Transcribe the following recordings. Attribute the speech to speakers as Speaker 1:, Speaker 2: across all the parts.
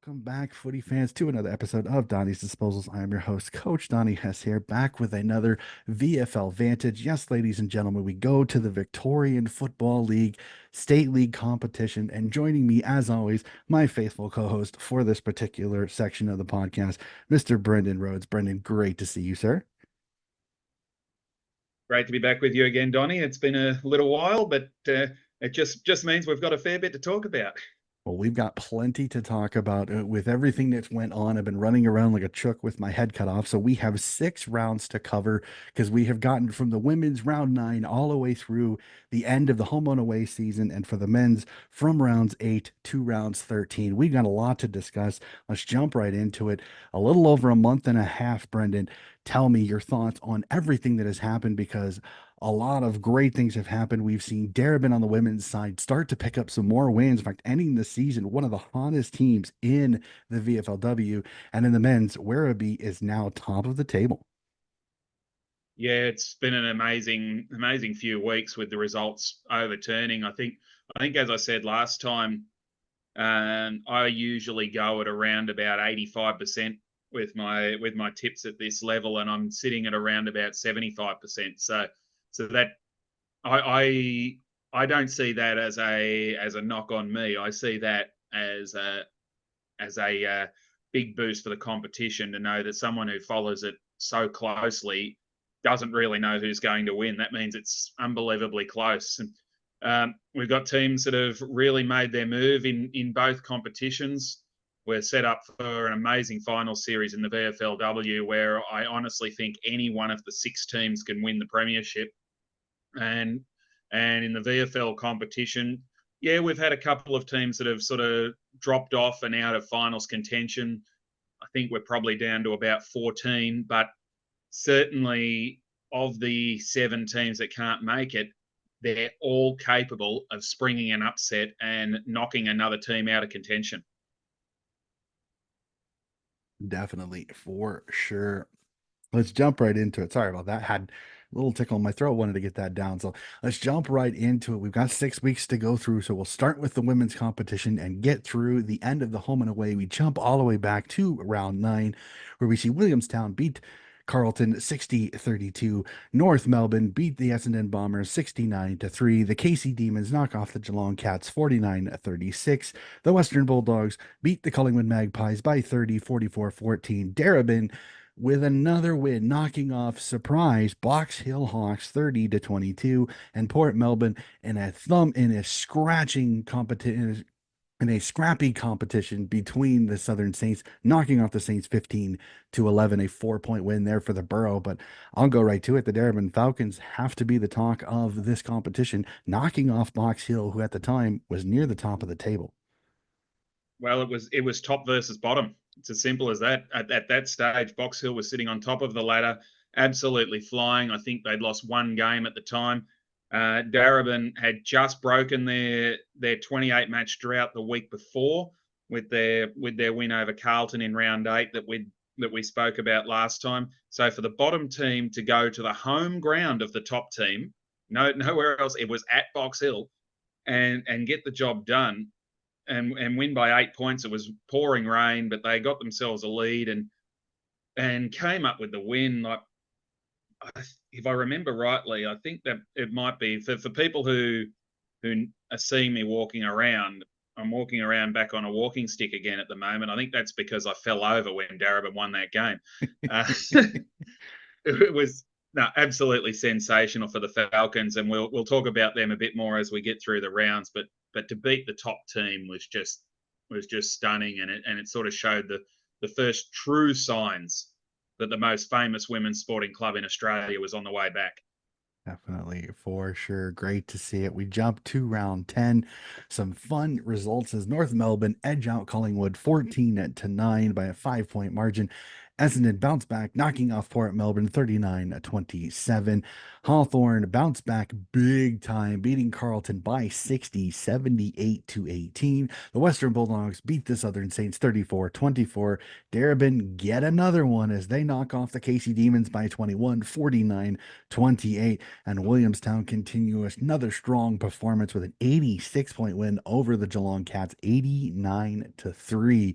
Speaker 1: Welcome back, footy fans, to another episode of Donnie's Disposals. I am your host, Coach Donnie Hess here, back with another VFL Vantage. Yes, ladies and gentlemen, we go to the Victorian Football League State League competition, and joining me, as always, my faithful co-host for this particular section of the podcast, Mr. Brendan Rhodes. Brendan, great to see you, sir.
Speaker 2: Great to be back with you again, Donnie. It's been a little while, but it just means we've got a fair bit to talk about.
Speaker 1: Well, we've got plenty to talk about with everything that's went on. I've been running around like a chook with my head cut off. So we have 6 rounds to cover because we have gotten from the women's round 9 all the way through the end of the home and away season. And for the men's from rounds 8 to rounds 13, we've got a lot to discuss. Let's jump right into it. A little over a month and a half, Brendan. Tell me your thoughts on everything that has happened because a lot of great things have happened. We've seen Darabin on the women's side start to pick up some more wins. In fact, ending the season, one of the hottest teams in the VFLW. And in the men's, Werribee is now top of the table.
Speaker 2: Yeah, it's been an amazing few weeks with the results overturning. I think as I said last time, I usually go at around about 85% with my tips at this level, and I'm sitting at around about 75%. So that I don't see that as a knock on me. I see that as a big boost for the competition to know that someone who follows it so closely doesn't really know who's going to win. That means it's unbelievably close. And we've got teams that have really made their move in both competitions. We're set up for an amazing final series in the VFLW, where I honestly think any one of the 6 teams can win the premiership. And in the VFL competition, yeah, we've had a couple of teams that have sort of dropped off and out of finals contention. I think we're probably down to about 14, but certainly of the 7 teams that can't make it, they're all capable of springing an upset and knocking another team out of contention.
Speaker 1: Definitely, for sure. Let's jump right into it. Sorry about that. Had a little tickle in my throat. Wanted to get that down. So let's jump right into it. We've got 6 weeks to go through. So we'll start with the women's competition and get through the end of the home and away. We jump all the way back to round 9, where we see Williamstown beat Carleton 60-32. North Melbourne beat the Essendon Bombers 69-3. The KC Demons knock off the Geelong Cats 49-36. The Western Bulldogs beat the Collingwood Magpies by 30, 44-14. Darabin with another win, knocking off surprise Box Hill Hawks 30-22, and Port Melbourne in a scratching competition, in a scrappy competition between the Southern Saints, knocking off the Saints 15-11, a 4-point win there for the Borough. But I'll go right to it. The Darabin Falcons have to be the talk of this competition, knocking off Box Hill, who at the time was near the top of the table.
Speaker 2: Well, it was top versus bottom. It's as simple as that. At that stage, Box Hill was sitting on top of the ladder, absolutely flying. I think they'd lost 1 game at the time. Darabin had just broken their 28 match drought the week before with their win over Carlton in round 8 that we spoke about last time. So for the bottom team to go to the home ground of the top team, nowhere else, it was at Box Hill, and get the job done and win by 8 points. It was pouring rain, but they got themselves a lead and came up with the win. Like, if I remember rightly, I think that it might be for people who are seeing me walking around. I'm walking around back on a walking stick again at the moment. I think that's because I fell over when Darabin won that game. It was absolutely sensational for the Falcons, and we'll talk about them a bit more as we get through the rounds. But to beat the top team was just stunning, and it sort of showed the first true signs that the most famous women's sporting club in Australia was on the way back.
Speaker 1: Definitely, for sure. Great to see it. We jump to round 10. Some fun results as North Melbourne edge out Collingwood 14-9 by a 5-point margin. Essendon bounce back, knocking off Port Melbourne 39-27. Hawthorn bounce back big time, beating Carlton by 60, 78-18. The Western Bulldogs beat the Southern Saints 34-24. Darabin get another one as they knock off the KC Demons by 21, 49-28. And Williamstown continues another strong performance with an 86-point win over the Geelong Cats, 89-3.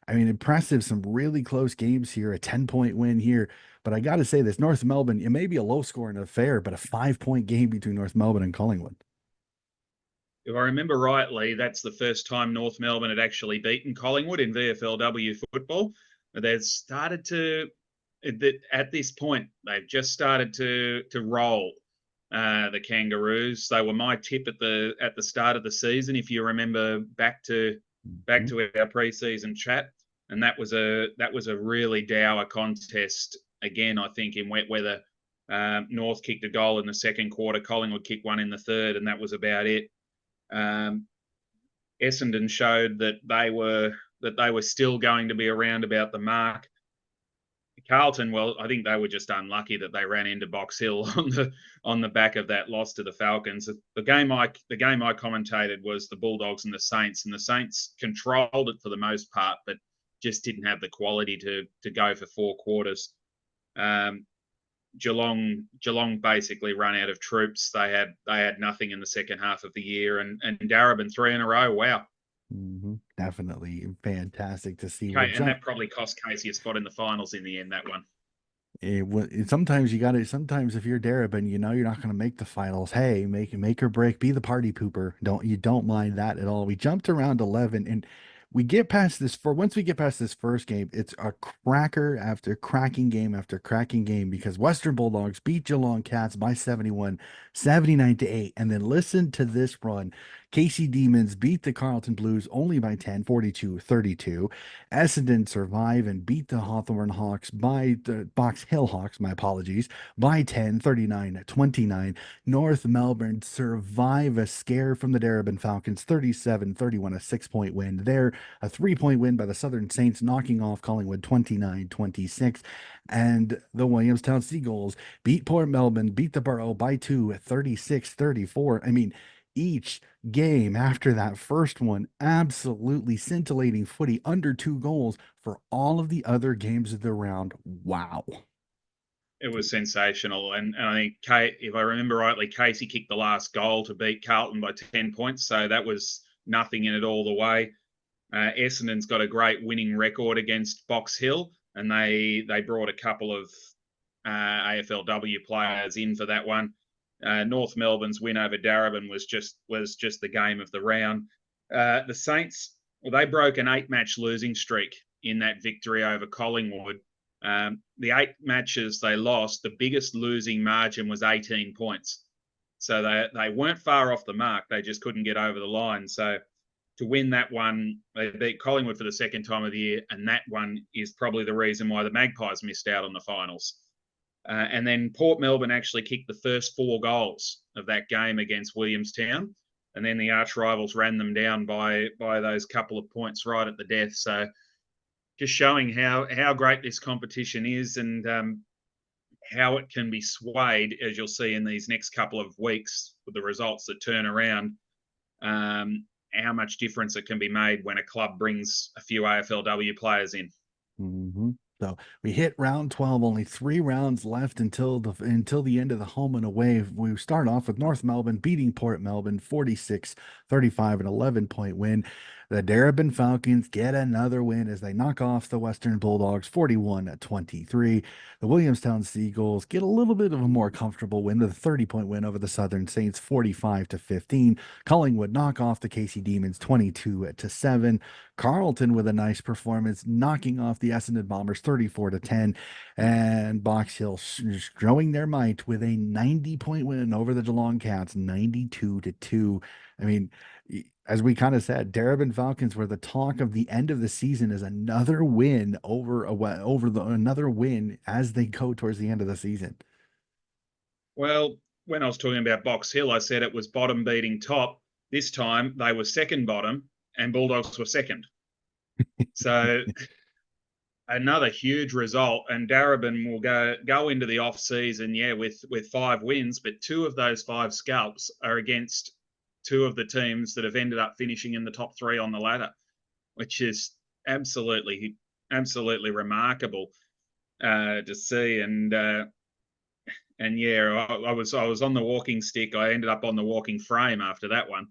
Speaker 1: I mean, impressive. Some really close games here, a 10-point win here. But I got to say, this North Melbourne, it may be a low scoring affair, but a 5-point game between North Melbourne and Collingwood.
Speaker 2: If I remember rightly, that's the first time North Melbourne had actually beaten Collingwood in VFLW football. They've started to, at this point, they've just started to roll the Kangaroos. They were my tip at the start of the season, if you remember back
Speaker 1: Mhm.
Speaker 2: to our preseason chat, and that was a really dour contest again. I think in wet weather, North kicked a goal in the second quarter, Collingwood kicked one in the third, and that was about it. Um, Essendon showed that they were still going to be around about the mark. Carlton, well, I think they were just unlucky that they ran into Box Hill on the back of that loss to the Falcons. The game I commentated was the Bulldogs and the Saints controlled it for the most part, but just didn't have the quality to go for 4 quarters. Um, Geelong basically run out of troops. They had nothing in the second half of the year, and Darabin 3 in a row. Wow.
Speaker 1: Definitely fantastic to see. We'll
Speaker 2: Okay, and
Speaker 1: jump.
Speaker 2: that probably cost Casey a spot in the finals in the end. That one.
Speaker 1: Sometimes you got to. Sometimes if you're Darabin, you know you're not going to make the finals. Hey, make or break. Be the party pooper. Don't mind that at all. We jumped around 11, and we get past this. For once we get past this first game, it's a cracker after cracking game after cracking game because Western Bulldogs beat Geelong Cats by 71, 79-8, and then listen to this run. Casey Demons beat the Carlton Blues only by 10, 42-32. Essendon survive and beat the Hawthorn Hawks by the Box Hill Hawks, my apologies, by 10, 39-29. North Melbourne survive a scare from the Darebin Falcons, 37-31, a 6-point win there. A 3-point win by the Southern Saints, knocking off Collingwood 29-26. And the Williamstown Seagulls beat Port Melbourne, beat the Borough by 2 at 36-34. I mean, each game after that first one, absolutely scintillating footy, under 2 goals for all of the other games of the round. Wow.
Speaker 2: It was sensational, and I think if I remember rightly, Casey kicked the last goal to beat Carlton by 10 points, so that was nothing in it all the way. Essendon's got a great winning record against Box Hill, and they brought a couple of AFLW players in for that one. North Melbourne's win over Darebin was just the game of the round. The Saints, well, they broke an 8-match losing streak in that victory over Collingwood. The 8 matches they lost, the biggest losing margin was 18 points. So they weren't far off the mark. They just couldn't get over the line. So to win that one, they beat Collingwood for the second time of the year, and that one is probably the reason why the Magpies missed out on the finals. And then Port Melbourne actually kicked the first 4 goals of that game against Williamstown, and then the arch rivals ran them down by those couple of points right at the death. So just showing how great this competition is, and how it can be swayed, as you'll see in these next couple of weeks with the results that turn around. How much difference it can be made when a club brings a few AFLW players in.
Speaker 1: Mm-hmm. So we hit round 12, only 3 rounds left until the end of the home and away. We start off with North Melbourne beating Port Melbourne 46-35, an 11-point win. The Darebin Falcons get another win as they knock off the Western Bulldogs 41-23. The Williamstown Seagulls get a little bit of a more comfortable win with a 30-point win over the Southern Saints 45-15. Collingwood knock off the Casey Demons 22-7. Carlton with a nice performance, knocking off the Essendon Bombers 34-10, and Box Hill showing their might with a 90-point win over the Geelong Cats, 92-2. I mean, as we kind of said, Darebin Falcons were the talk of the end of the season as another win another win as they go towards the end of the season.
Speaker 2: Well, when I was talking about Box Hill, I said it was bottom beating top. This time they were second bottom, and Bulldogs were second. So another huge result, and Darebin will go into the off season, yeah, with 5 wins, but 2 of those 5 scalps are against 2 of the teams that have ended up finishing in the top 3 on the ladder, which is absolutely remarkable to see. And yeah, I was on the walking stick. I ended up on the walking frame after that one,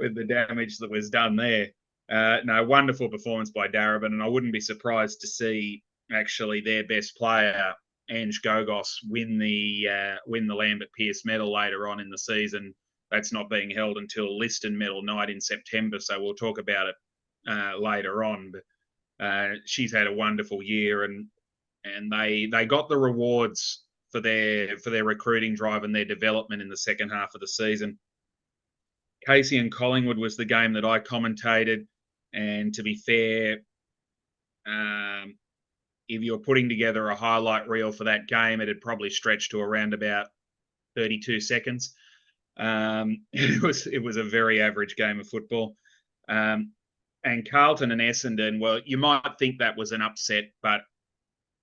Speaker 2: with the damage that was done there. No, wonderful performance by Darabin, and I wouldn't be surprised to see actually their best player, Ange Gogos, win the Lambert Pierce Medal later on in the season. That's not being held until Liston Medal night in September, so we'll talk about it later on. But she's had a wonderful year, and they got the rewards for their recruiting drive and their development in the second half of the season. Casey and Collingwood was the game that I commentated. And to be fair, if you were putting together a highlight reel for that game, it had probably stretched to around about 32 seconds. It was a very average game of football. And Carlton and Essendon, well, you might think that was an upset, but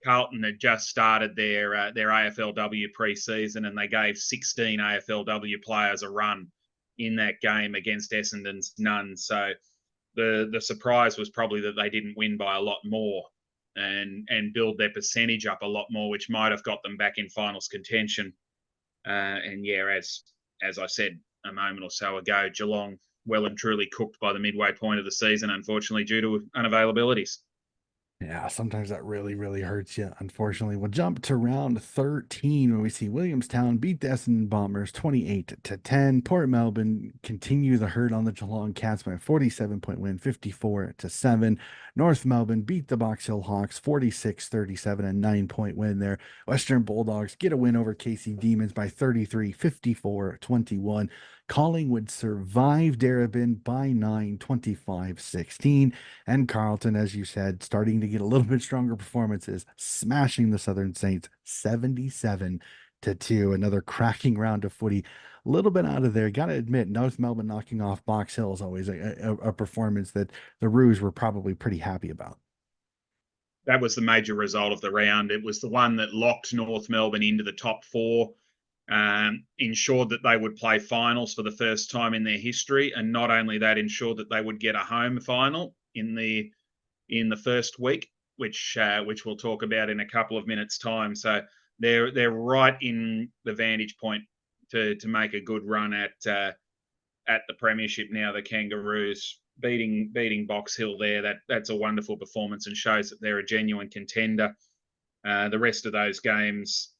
Speaker 2: Carlton had just started their AFLW pre-season, and they gave 16 AFLW players a run in that game against Essendon's none. So the surprise was probably that they didn't win by a lot more and build their percentage up a lot more, which might have got them back in finals contention. And yeah, as I said a moment or so ago, Geelong well and truly cooked by the midway point of the season, unfortunately, due to unavailabilities.
Speaker 1: Yeah, sometimes that really, really hurts you. Unfortunately, we'll jump to round 13 when we see Williamstown beat the Essendon Bombers 28-10. Port Melbourne continue the hurt on the Geelong Cats by a 47-point win, 54-7. North Melbourne beat the Box Hill Hawks 46-37, a 9-point win there. Western Bulldogs get a win over KC Demons by 33, 54-21. Collingwood survived Darebin by 9, 25-16. And Carlton, as you said, starting to get a little bit stronger performances, smashing the Southern Saints 77-2. Another cracking round of footy. A little bit out of there. Got to admit, North Melbourne knocking off Box Hill is always a performance that the Roos were probably pretty happy about.
Speaker 2: That was the major result of the round. It was the one that locked North Melbourne into the top four, ensured that they would play finals for the first time in their history, and not only that, ensured that they would get a home final in the first week, which we'll talk about in a couple of minutes' time. So they're right in the vantage point to make a good run at the premiership now. The Kangaroos beating Box Hill there. That's a wonderful performance and shows that they're a genuine contender. The rest of those games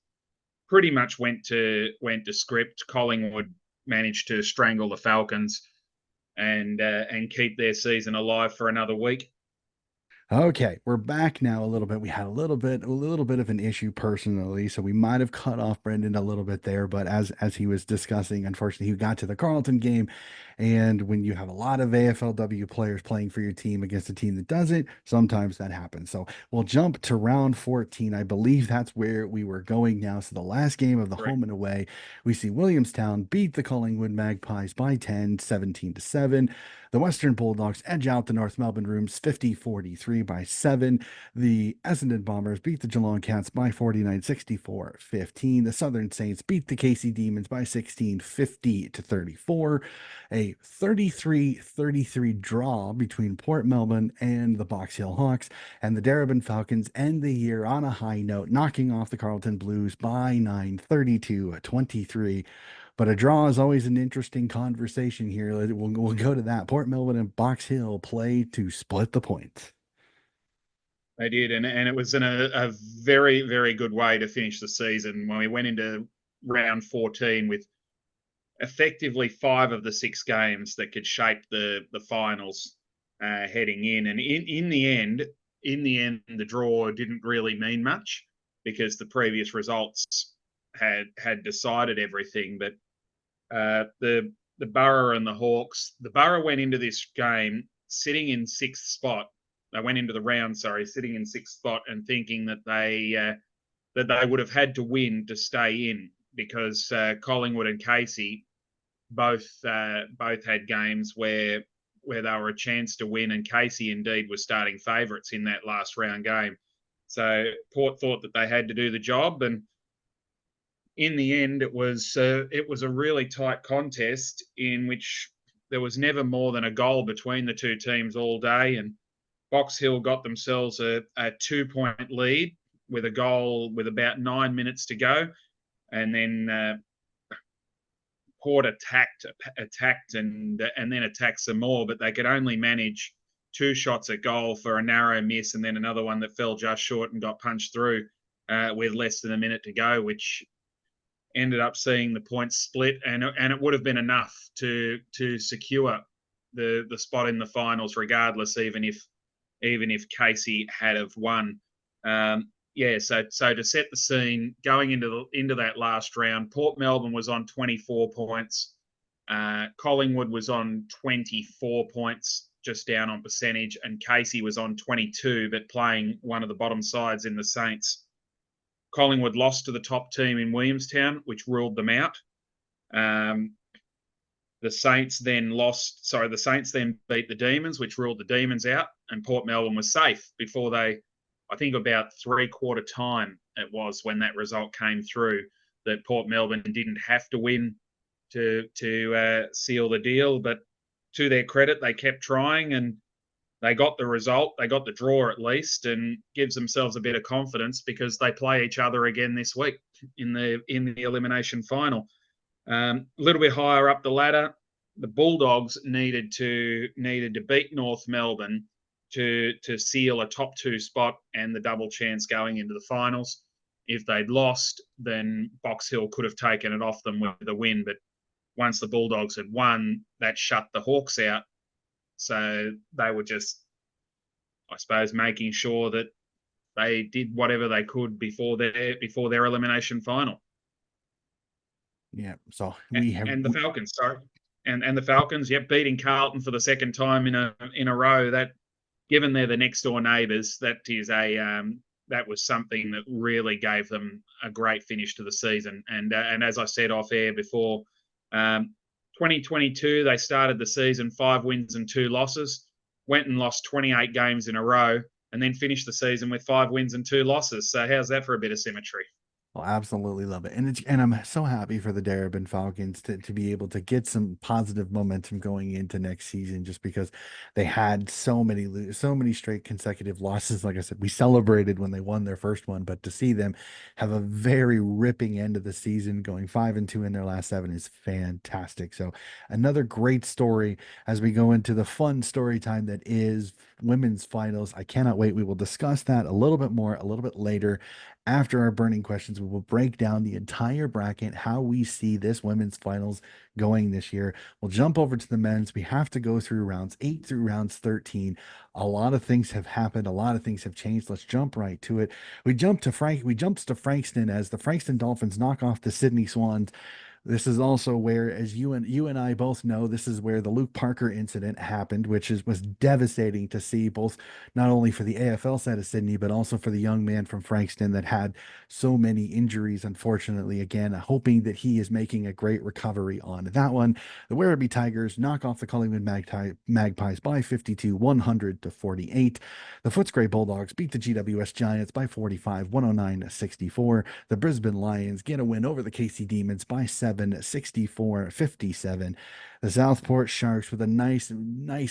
Speaker 2: pretty much went to script. Collingwood managed to strangle the Falcons and keep their season alive for another week.
Speaker 1: Okay, we're back now a little bit. We had a little bit of an issue personally, so we might have cut off Brendan a little bit there. But as he was discussing, unfortunately, he got to the Carlton game, and when you have a lot of AFLW players playing for your team against a team that doesn't, sometimes that happens. So we'll jump to round 14. I believe that's where we were going now. So the last game of the
Speaker 2: Correct.
Speaker 1: home and away, we see Williamstown beat the Collingwood Magpies by 10, 17-7. The Western Bulldogs edge out the North Melbourne Rooms 50-43 by 7. The Essendon Bombers beat the Geelong Cats by 49, 64-15. The Southern Saints beat the KC Demons by 16, 50-34. A 33-33 draw between Port Melbourne and the Box Hill Hawks. And the Darebin Falcons end the year on a high note, knocking off the Carlton Blues by 9, 32-23. But a draw is always an interesting conversation here. We'll go to that. Port Melbourne and Box Hill play to split the points.
Speaker 2: They did, and it was in a very, very good way to finish the season when we went into round 14 with effectively 5 of the 6 games that could shape the finals heading in. And in the end, the draw didn't really mean much because the previous results had decided everything. But the Borough and the Hawks, the Borough went into this game sitting in 6th spot. They went into the round, sitting in 6th spot and thinking that they would have had to win to stay in because Collingwood and Casey both had games where they were a chance to win, and Casey indeed was starting favourites in that last round game. So Port thought that they had to do the job, and in the end, it was a really tight contest in which there was never more than a goal between the two teams all day, and Box Hill got themselves a 2-point lead with a goal with about 9 minutes to go, and then Port attacked and then attacked some more, but they could only manage 2 shots at goal for a narrow miss, and then another one that fell just short and got punched through with less than a minute to go, which ended up seeing the points split, and it would have been enough to secure the spot in the finals, regardless, even if Casey had have won. Yeah, so to set the scene, going into that last round, Port Melbourne was on 24 points, Collingwood was on 24 points, just down on percentage, and Casey was on 22, but playing one of the bottom sides in the Saints. Collingwood lost to the top team in Williamstown, which ruled them out. The Saints then beat the Demons, which ruled the Demons out, and Port Melbourne was safe before they, I think about 3/4 time it was when that result came through, that Port Melbourne didn't have to win to seal the deal. But to their credit, they kept trying, and they got the result. They got the draw at least, and gives themselves a bit of confidence because they play each other again this week in the elimination final. A little bit higher up the ladder, the Bulldogs needed to beat North Melbourne to seal a top 2 spot and the double chance going into the finals. If they'd lost, then Box Hill could have taken it off them with a win. But once the Bulldogs had won, that shut the Hawks out. So they were just, I suppose, making sure that they did whatever they could before their elimination final.
Speaker 1: Yeah. So we have,
Speaker 2: and the Falcons, sorry, and the Falcons, yep, beating Carlton for the second time in a row. That, given they're the next door neighbours, that was something that really gave them a great finish to the season. And as I said off air before, 2022 they started the season 5 wins and 2 losses, went and lost 28 games in a row, and then finished the season with 5 wins and 2 losses. So how's that for a bit of symmetry?
Speaker 1: well, absolutely love it. And I'm so happy for the Darabin Falcons to be able to get some positive momentum going into next season, just because they had so many straight consecutive losses. Like I said, we celebrated when they won their first one, but to see them have a very ripping end of the season, going 5-2 in their last 7, is fantastic. So another great story as we go into the fun story time that is women's finals. I cannot wait. We will discuss that a little bit more a little bit later. After our burning questions, we will break down the entire bracket, how we see this women's finals going this year. We'll jump over to the men's. We have to go through rounds 8 through rounds 13. A lot of things have happened. A lot of things have changed. Let's jump right to it. We jump to Frankston as the Frankston Dolphins knock off the Sydney Swans. This is also where, as you and I both know, this is where the Luke Parker incident happened, which was devastating to see, both not only for the AFL side of Sydney, but also for the young man from Frankston that had so many injuries, unfortunately. Again, hoping that he is making a great recovery on that one. The Werribee Tigers knock off the Collingwood Magpies by 52, 100-48. The Footscray Bulldogs beat the GWS Giants by 45, 109-64. The Brisbane Lions get a win over the KC Demons by 7, 64-57. The Southport Sharks with a nice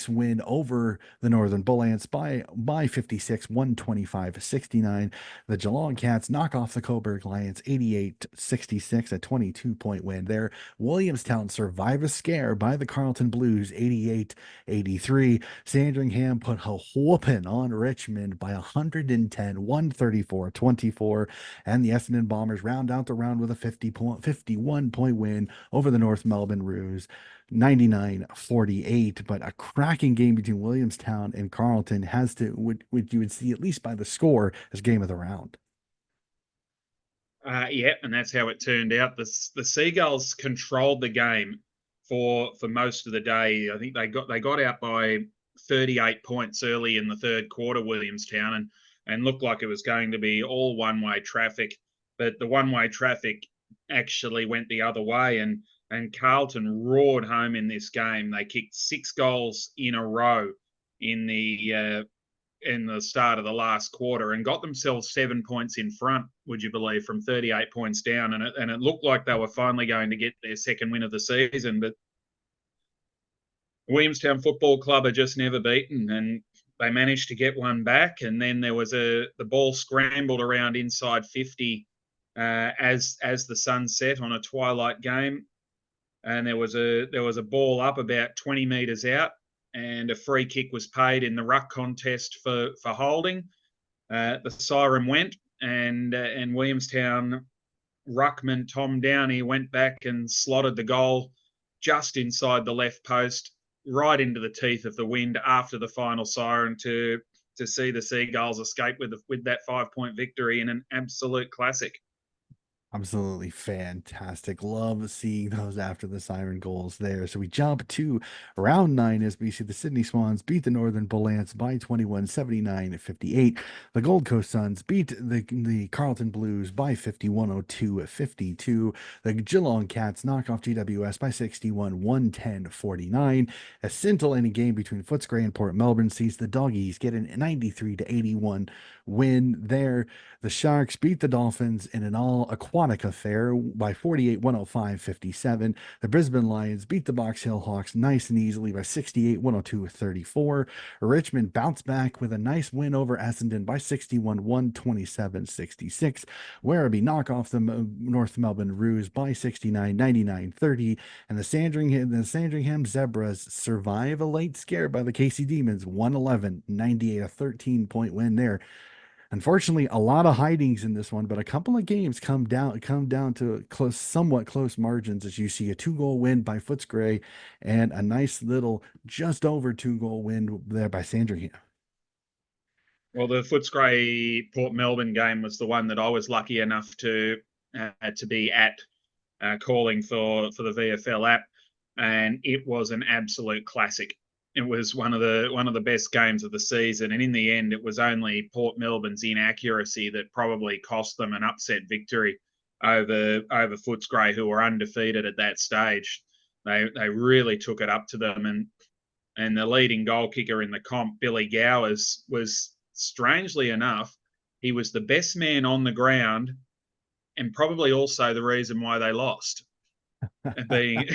Speaker 1: win over the Northern Bull Ants by 56, 125-69. The Geelong Cats knock off the Coburg Lions 88-66, a 22-point win there. Williamstown survive a scare by the Carlton Blues 88-83. Sandringham put a whooping on Richmond by 110, 134-24. And the Essendon Bombers round out the round with a 51-point win over the North Melbourne Roos, 99-48. But a cracking game between Williamstown and Carlton has to, what you would see at least by the score, as game of the round.
Speaker 2: Yeah, and that's how it turned out. The Seagulls controlled the game for most of the day. I think they got out by 38 points early in the third quarter, Williamstown, and looked like it was going to be all one-way traffic. But the one-way traffic actually went the other way, and Carlton roared home in this game. They kicked 6 goals in a row in the start of the last quarter and got themselves 7 points in front, would you believe, from 38 points down. And it looked like they were finally going to get their second win of the season. But Williamstown Football Club are just never beaten, and they managed to get one back. And then there was the ball scrambled around inside 50 as the sun set on a twilight game. And there was a ball up about 20 metres out, and a free kick was paid in the ruck contest for holding. The siren went, and Williamstown ruckman Tom Downey went back and slotted the goal just inside the left post, right into the teeth of the wind after the final siren to see the Seagulls escape with that 5 point victory in an absolute classic.
Speaker 1: Absolutely fantastic. Love seeing those after the siren goals there. So we jump to round 9 as we see the Sydney Swans beat the Northern Bull Ants by 21, 79-58. The Gold Coast Suns beat the Carlton Blues by 51-02-52. The Geelong Cats knock off GWS by 61, 110-49. A scintillating game between Footscray and Port Melbourne sees the Doggies get a 93-81 win there. The Sharks beat the Dolphins in an all aquatic affair by 48, 105, 57. The Brisbane Lions beat the Box Hill Hawks nice and easily by 68, 102, 34. Richmond bounced back with a nice win over Essendon by 61, 127, 66. Werribee knock off the North Melbourne Roos by 69, 99, 30. And the Sandringham Zebras survive a late scare by the Casey Demons, 111, 98, a 13-point win there. Unfortunately, a lot of hidings in this one, but a couple of games come down to somewhat close margins as you see a 2-goal win by Footscray and a nice little just over 2-goal win there by Sandringham.
Speaker 2: Well, the Footscray Port Melbourne game was the one that I was lucky enough to be at, calling for the VFL app, and it was an absolute classic. It was one of the best games of the season, and in the end, it was only Port Melbourne's inaccuracy that probably cost them an upset victory over Footscray, who were undefeated at that stage. They really took it up to them, and the leading goal kicker in the comp, Billy Gowers, was strangely enough, he was the best man on the ground, and probably also the reason why they lost. being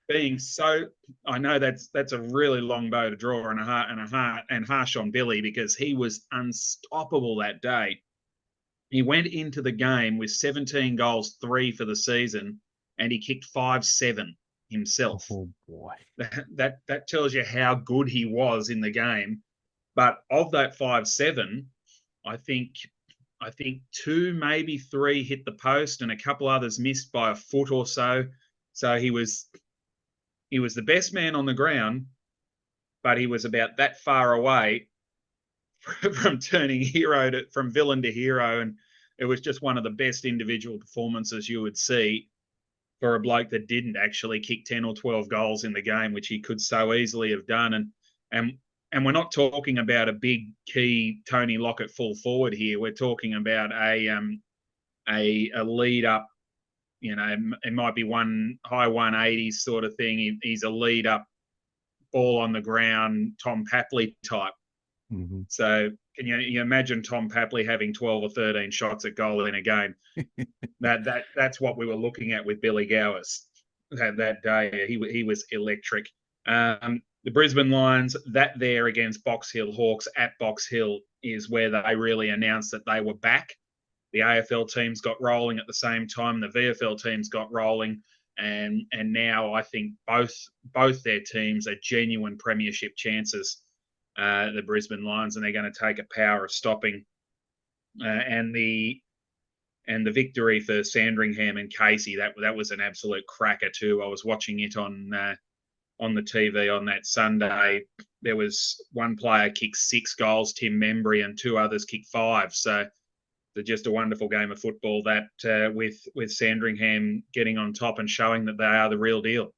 Speaker 2: being so, I know that's a really long bow to draw and harsh on Billy because he was unstoppable that day. He went into the game with 17 goals, 3 for the season, and he kicked 5-7 himself.
Speaker 1: Oh boy.
Speaker 2: That tells you how good he was in the game. But of that 5-7, I think I think 2, maybe 3 hit the post, and a couple others missed by a foot or so. So he was the best man on the ground, but he was about that far away from turning from villain to hero, and it was just one of the best individual performances you would see for a bloke that didn't actually kick 10 or 12 goals in the game, which he could so easily have done. And we're not talking about a big key Tony Lockett full forward here. We're talking about a lead up. It might be one high 180s sort of thing. He's a lead up, ball on the ground, Tom Papley type.
Speaker 1: Mm-hmm.
Speaker 2: So can you imagine Tom Papley having 12 or 13 shots at goal in a game? That's what we were looking at with Billy Gowers that day. He was electric. The Brisbane Lions, that there against Box Hill Hawks at Box Hill is where they really announced that they were back. The AFL teams got rolling at the same time. The VFL teams got rolling, and now I think both their teams are genuine premiership chances. The Brisbane Lions, and they're going to take a power of stopping. And the victory for Sandringham and Casey, that was an absolute cracker too. I was watching it on the TV on that Sunday. There was one player kicked 6 goals, Tim Membry, and 2 others kicked 5. So just a wonderful game of football that with Sandringham getting on top and showing that they are the real deal.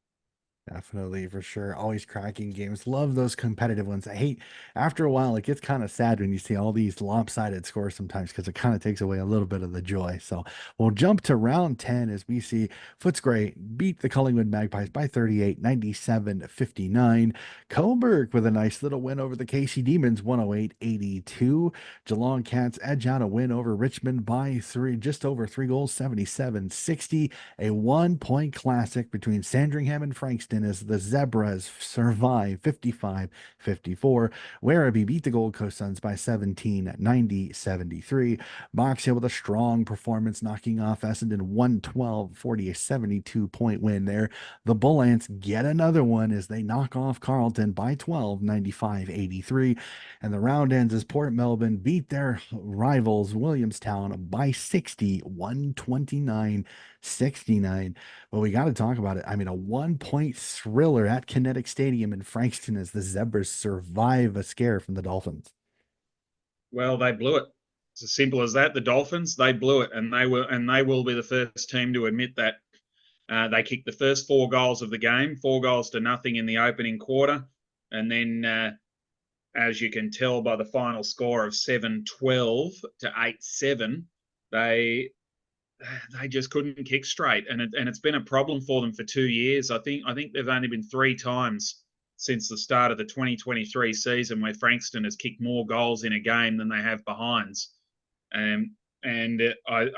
Speaker 1: Definitely, for sure. Always cracking games. Love those competitive ones. I hate after a while, it gets kind of sad when you see all these lopsided scores sometimes because it kind of takes away a little bit of the joy. So we'll jump to round 10 as we see Footscray beat the Collingwood Magpies by 38, 97-59. Coburg with a nice little win over the Casey Demons, 108-82. Geelong Cats edge out a win over Richmond by just over 3 goals, 77-60. A 1-point classic between Sandringham and Frankston Carlton as the Zebras survive 55-54. Werribee beat the Gold Coast Suns by 17, 90-73. Box Hill with a strong performance, knocking off Essendon 112-40, a 72-point win there. The Bull Ants get another one as they knock off Carlton by 12, 95-83. And the round ends as Port Melbourne beat their rivals Williamstown by 60, 129-69. But we got to talk about it. I mean, a 1-point thriller at Kinetic Stadium in Frankston as the Zebras survive a scare from the Dolphins.
Speaker 2: Well, they blew it. It's as simple as that. The Dolphins, they blew it, and they will be the first team to admit that. They kicked the first 4 goals of the game, 4 goals to nothing in the opening quarter, and then, as you can tell by the final score of 7-12 to 8-7, they just couldn't kick straight, and it's been a problem for them for 2 years. I think there've only been 3 times since the start of the 2023 season where Frankston has kicked more goals in a game than they have behinds. And I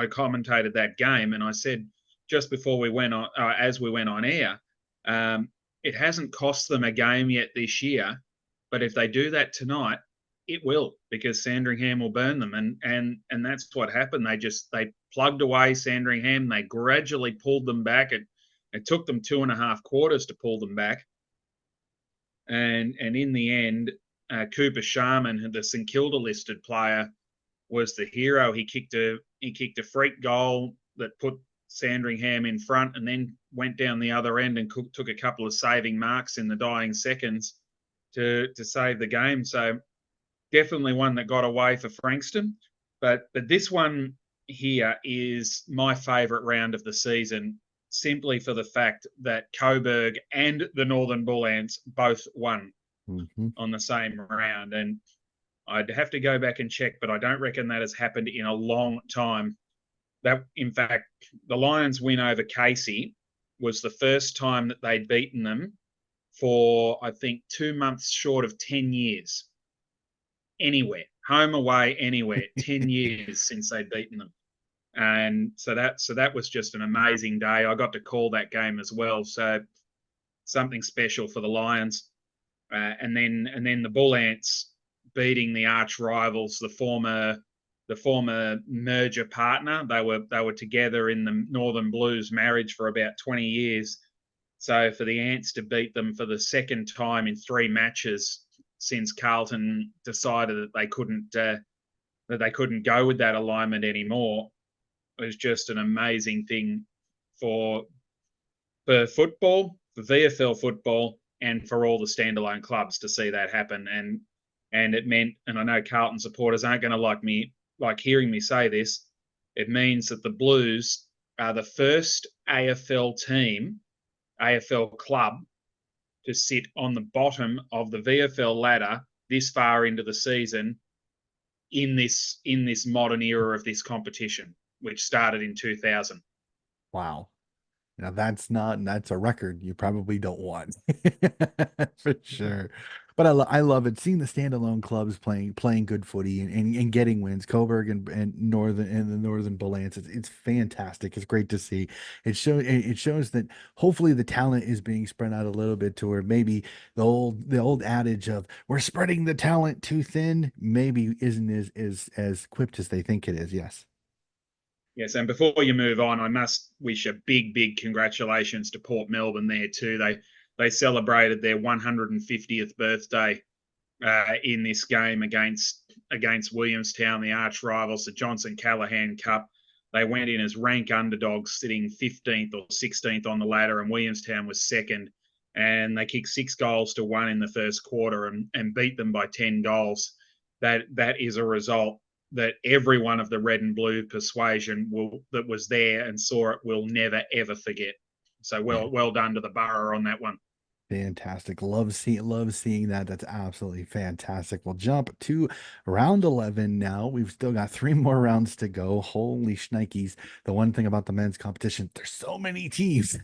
Speaker 2: commentated that game, and I said just before we went on, as we went on air, it hasn't cost them a game yet this year, but if they do that tonight, it will, because Sandringham will burn them, and that's what happened. They plugged away Sandringham. They gradually pulled them back. It took them 2.5 quarters to pull them back, and in the end, Cooper Sharman, the St Kilda listed player, was the hero. He kicked a freak goal that put Sandringham in front, and then went down the other end and took a couple of saving marks in the dying seconds to save the game. So definitely one that got away for Frankston. But this one here is my favourite round of the season, simply for the fact that Coburg and the Northern Bull Ants both won on the same round. And I'd have to go back and check, but I don't reckon that has happened in a long time. That, in fact, the Lions' win over Casey was the first time that they'd beaten them for, I think, 2 months short of 10 years. Anywhere, home, away, anywhere, 10 years since they'd beaten them. And so that was just an amazing day. I got to call that game as well, so something special for the Lions. And then the Bull Ants beating the arch rivals, the former merger partner. They were together in the Northern Blues marriage for about 20 years. So for the Ants to beat them for the second time in 3 matches since Carlton decided that they couldn't go with that alignment anymore, was just an amazing thing for football, for VFL football, and for all the standalone clubs to see that happen. And it meant, and I know Carlton supporters aren't going to like hearing me say this, it means that the Blues are the first AFL team, AFL club, to sit on the bottom of the VFL ladder this far into the season in this modern era of this competition, which started in 2000.
Speaker 1: Wow. Now that's a record you probably don't want for sure. But I love it seeing the standalone clubs playing good footy and getting wins. Coburg and the Northern Bull Ants. It's fantastic. It's great to see. It shows that hopefully the talent is being spread out a little bit to where maybe the old adage of we're spreading the talent too thin maybe isn't as quipped as they think it is. Yes.
Speaker 2: Yes, and before you move on, I must wish a big congratulations to Port Melbourne there too. They celebrated their 150th birthday in this game against Williamstown, the arch rivals, the Johnson Callaghan Cup. They went in as rank underdogs, sitting 15th or 16th on the ladder, and Williamstown was second. And they kicked 6-1 in the first quarter and beat them by 10 goals. That is a result that everyone of the red and blue persuasion that was there and saw it will never ever forget. So well done to the borough on that one.
Speaker 1: Fantastic. Love seeing that. That's absolutely fantastic. We'll jump to round 11 now. We've still got three more rounds to go. Holy shnikes. The one thing about the men's competition, there's so many teams.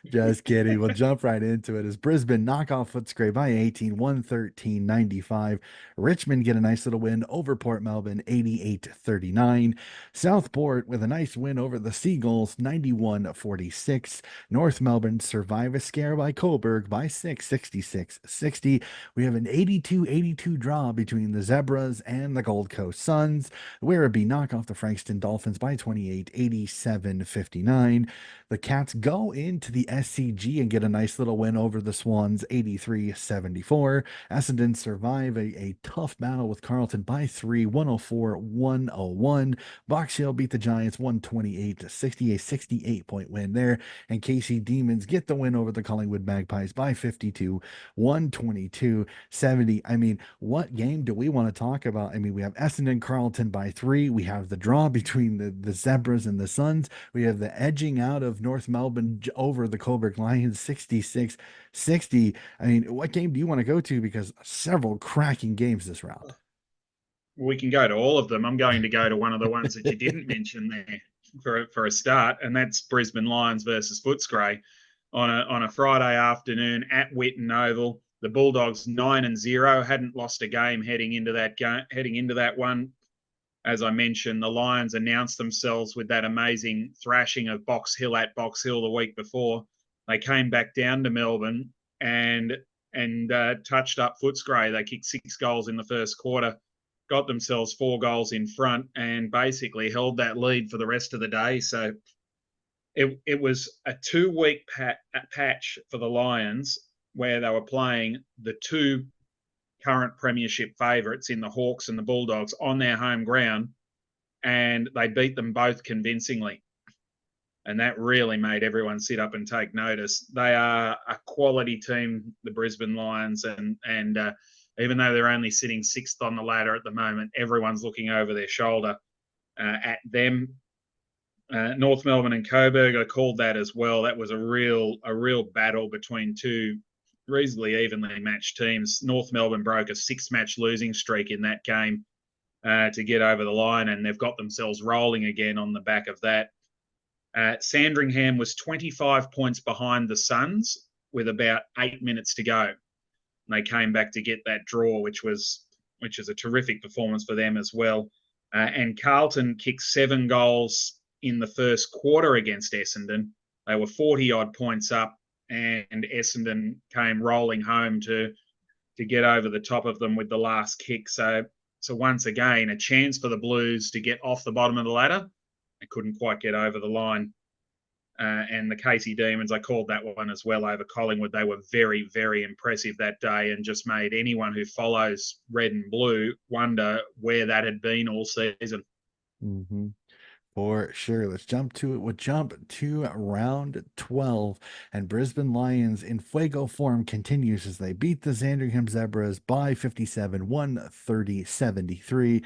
Speaker 1: Just kidding. We'll jump right into it as Brisbane knock off Footscray by 18, 113-95. Richmond get a nice little win over Port Melbourne, 88-39. Southport with a nice win over the Seagulls, 91-46. North Melbourne survive a scare by Coburg by 6, 66-60. We have an 82-82 draw between the Zebras and the Gold Coast Suns. Werribee knock off the Frankston Dolphins by 28, 87-59. The Cats go into the SCG and get a nice little win over the Swans, 83-74. Essendon survive a tough battle with Carlton by 3, 104-101. Box Hill beat the Giants 128-60, a 68-point win there. And KC Demons get the win over the Collingwood Magpies by 52, 122-70. I mean, what game do we want to talk about? I mean, we have Essendon Carlton by 3. We have the draw between the Zebras and the Suns. We have the edging out of North Melbourne over the Coburg Lions 66-60. I mean, what game do you want to go to? Because several cracking games this round.
Speaker 2: We can go to all of them. I'm going to go to one of the ones that you didn't mention there for a start, and that's Brisbane Lions versus Footscray on a Friday afternoon at Whitten Oval. The Bulldogs 9-0, hadn't lost a game heading into that one. As I mentioned, the Lions announced themselves with that amazing thrashing of Box Hill at Box Hill the week before. They came back down to Melbourne and touched up Footscray. They kicked 6 goals in the first quarter, got themselves 4 goals in front, and basically held that lead for the rest of the day. So it was a 2-week patch for the Lions where they were playing the two current premiership favourites in the Hawks and the Bulldogs on their home ground, and they beat them both convincingly. And that really made everyone sit up and take notice. They are a quality team, the Brisbane Lions, and even though they're only sitting 6th on the ladder at the moment, everyone's looking over their shoulder at them. North Melbourne and Coburg, I called that as well. That was a real battle between two reasonably evenly matched teams. North Melbourne broke a 6-match losing streak in that game to get over the line, and they've got themselves rolling again on the back of that. Sandringham was 25 points behind the Suns with about 8 minutes to go. And they came back to get that draw, which is a terrific performance for them as well. And Carlton kicked 7 goals in the first quarter against Essendon. They were 40-odd points up, and Essendon came rolling home to get over the top of them with the last kick. So once again, a chance for the Blues to get off the bottom of the ladder. They couldn't quite get over the line. And the KC Demons, I called that one as well over Collingwood. They were very, very impressive that day and just made anyone who follows red and blue wonder where that had been all season.
Speaker 1: Mm-hmm. For sure. Let's jump to it. We'll jump to round 12. And Brisbane Lions in fuego form continues as they beat the Sandringham Zebras by 57, 130-73.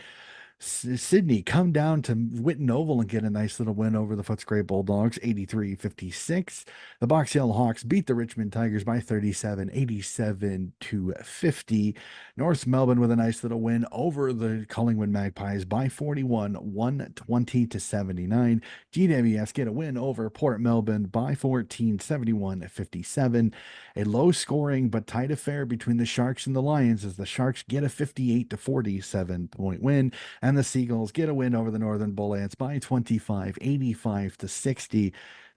Speaker 1: Sydney come down to Whitten Oval and get a nice little win over the Footscray Bulldogs, 83-56. The Box Hill Hawks beat the Richmond Tigers by 37, 87-50. North Melbourne with a nice little win over the Collingwood Magpies by 41, 120-79. GWS get a win over Port Melbourne by 14, 71-57. A low scoring but tight affair between the Sharks and the Lions as the Sharks get a 58-47 point win. And the Seagulls get a win over the Northern Bullets by 25, 85-60.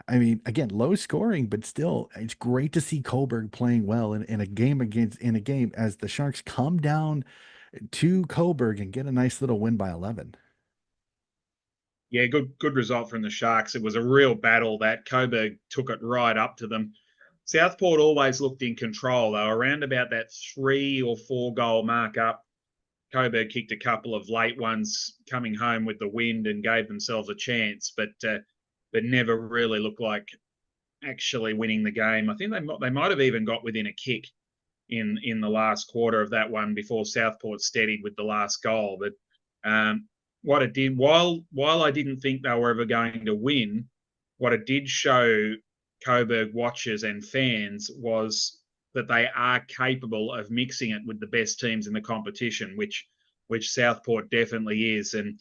Speaker 1: I mean, again, low scoring, but still, it's great to see Coburg playing well in a game as the Sharks come down to Coburg and get a nice little win by 11.
Speaker 2: Yeah, good result from the Sharks. It was a real battle that Coburg took it right up to them. Southport always looked in control. They were around about that 3 or 4 goal mark up. Coburg kicked a couple of late ones coming home with the wind and gave themselves a chance, but never really looked like actually winning the game. I think they might have even got within a kick in the last quarter of that one before Southport steadied with the last goal. But what it did, while I didn't think they were ever going to win, what it did show Coburg watchers and fans was that they are capable of mixing it with the best teams in the competition, which Southport definitely is, and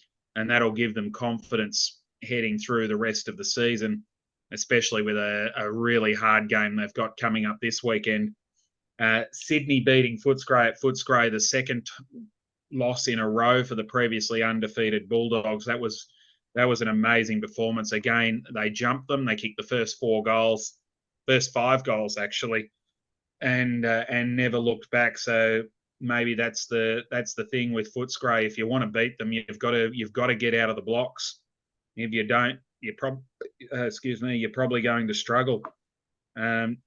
Speaker 2: that'll give them confidence heading through the rest of the season, especially with a really hard game they've got coming up this weekend. Sydney beating Footscray at Footscray, the second loss in a row for the previously undefeated Bulldogs. That was an amazing performance. Again, they jumped them. They kicked the first first 5 goals actually, and never looked back. So maybe that's the thing with Footscray. If you want to beat them, you've got to get out of the blocks. If you don't, you're probably going to struggle. And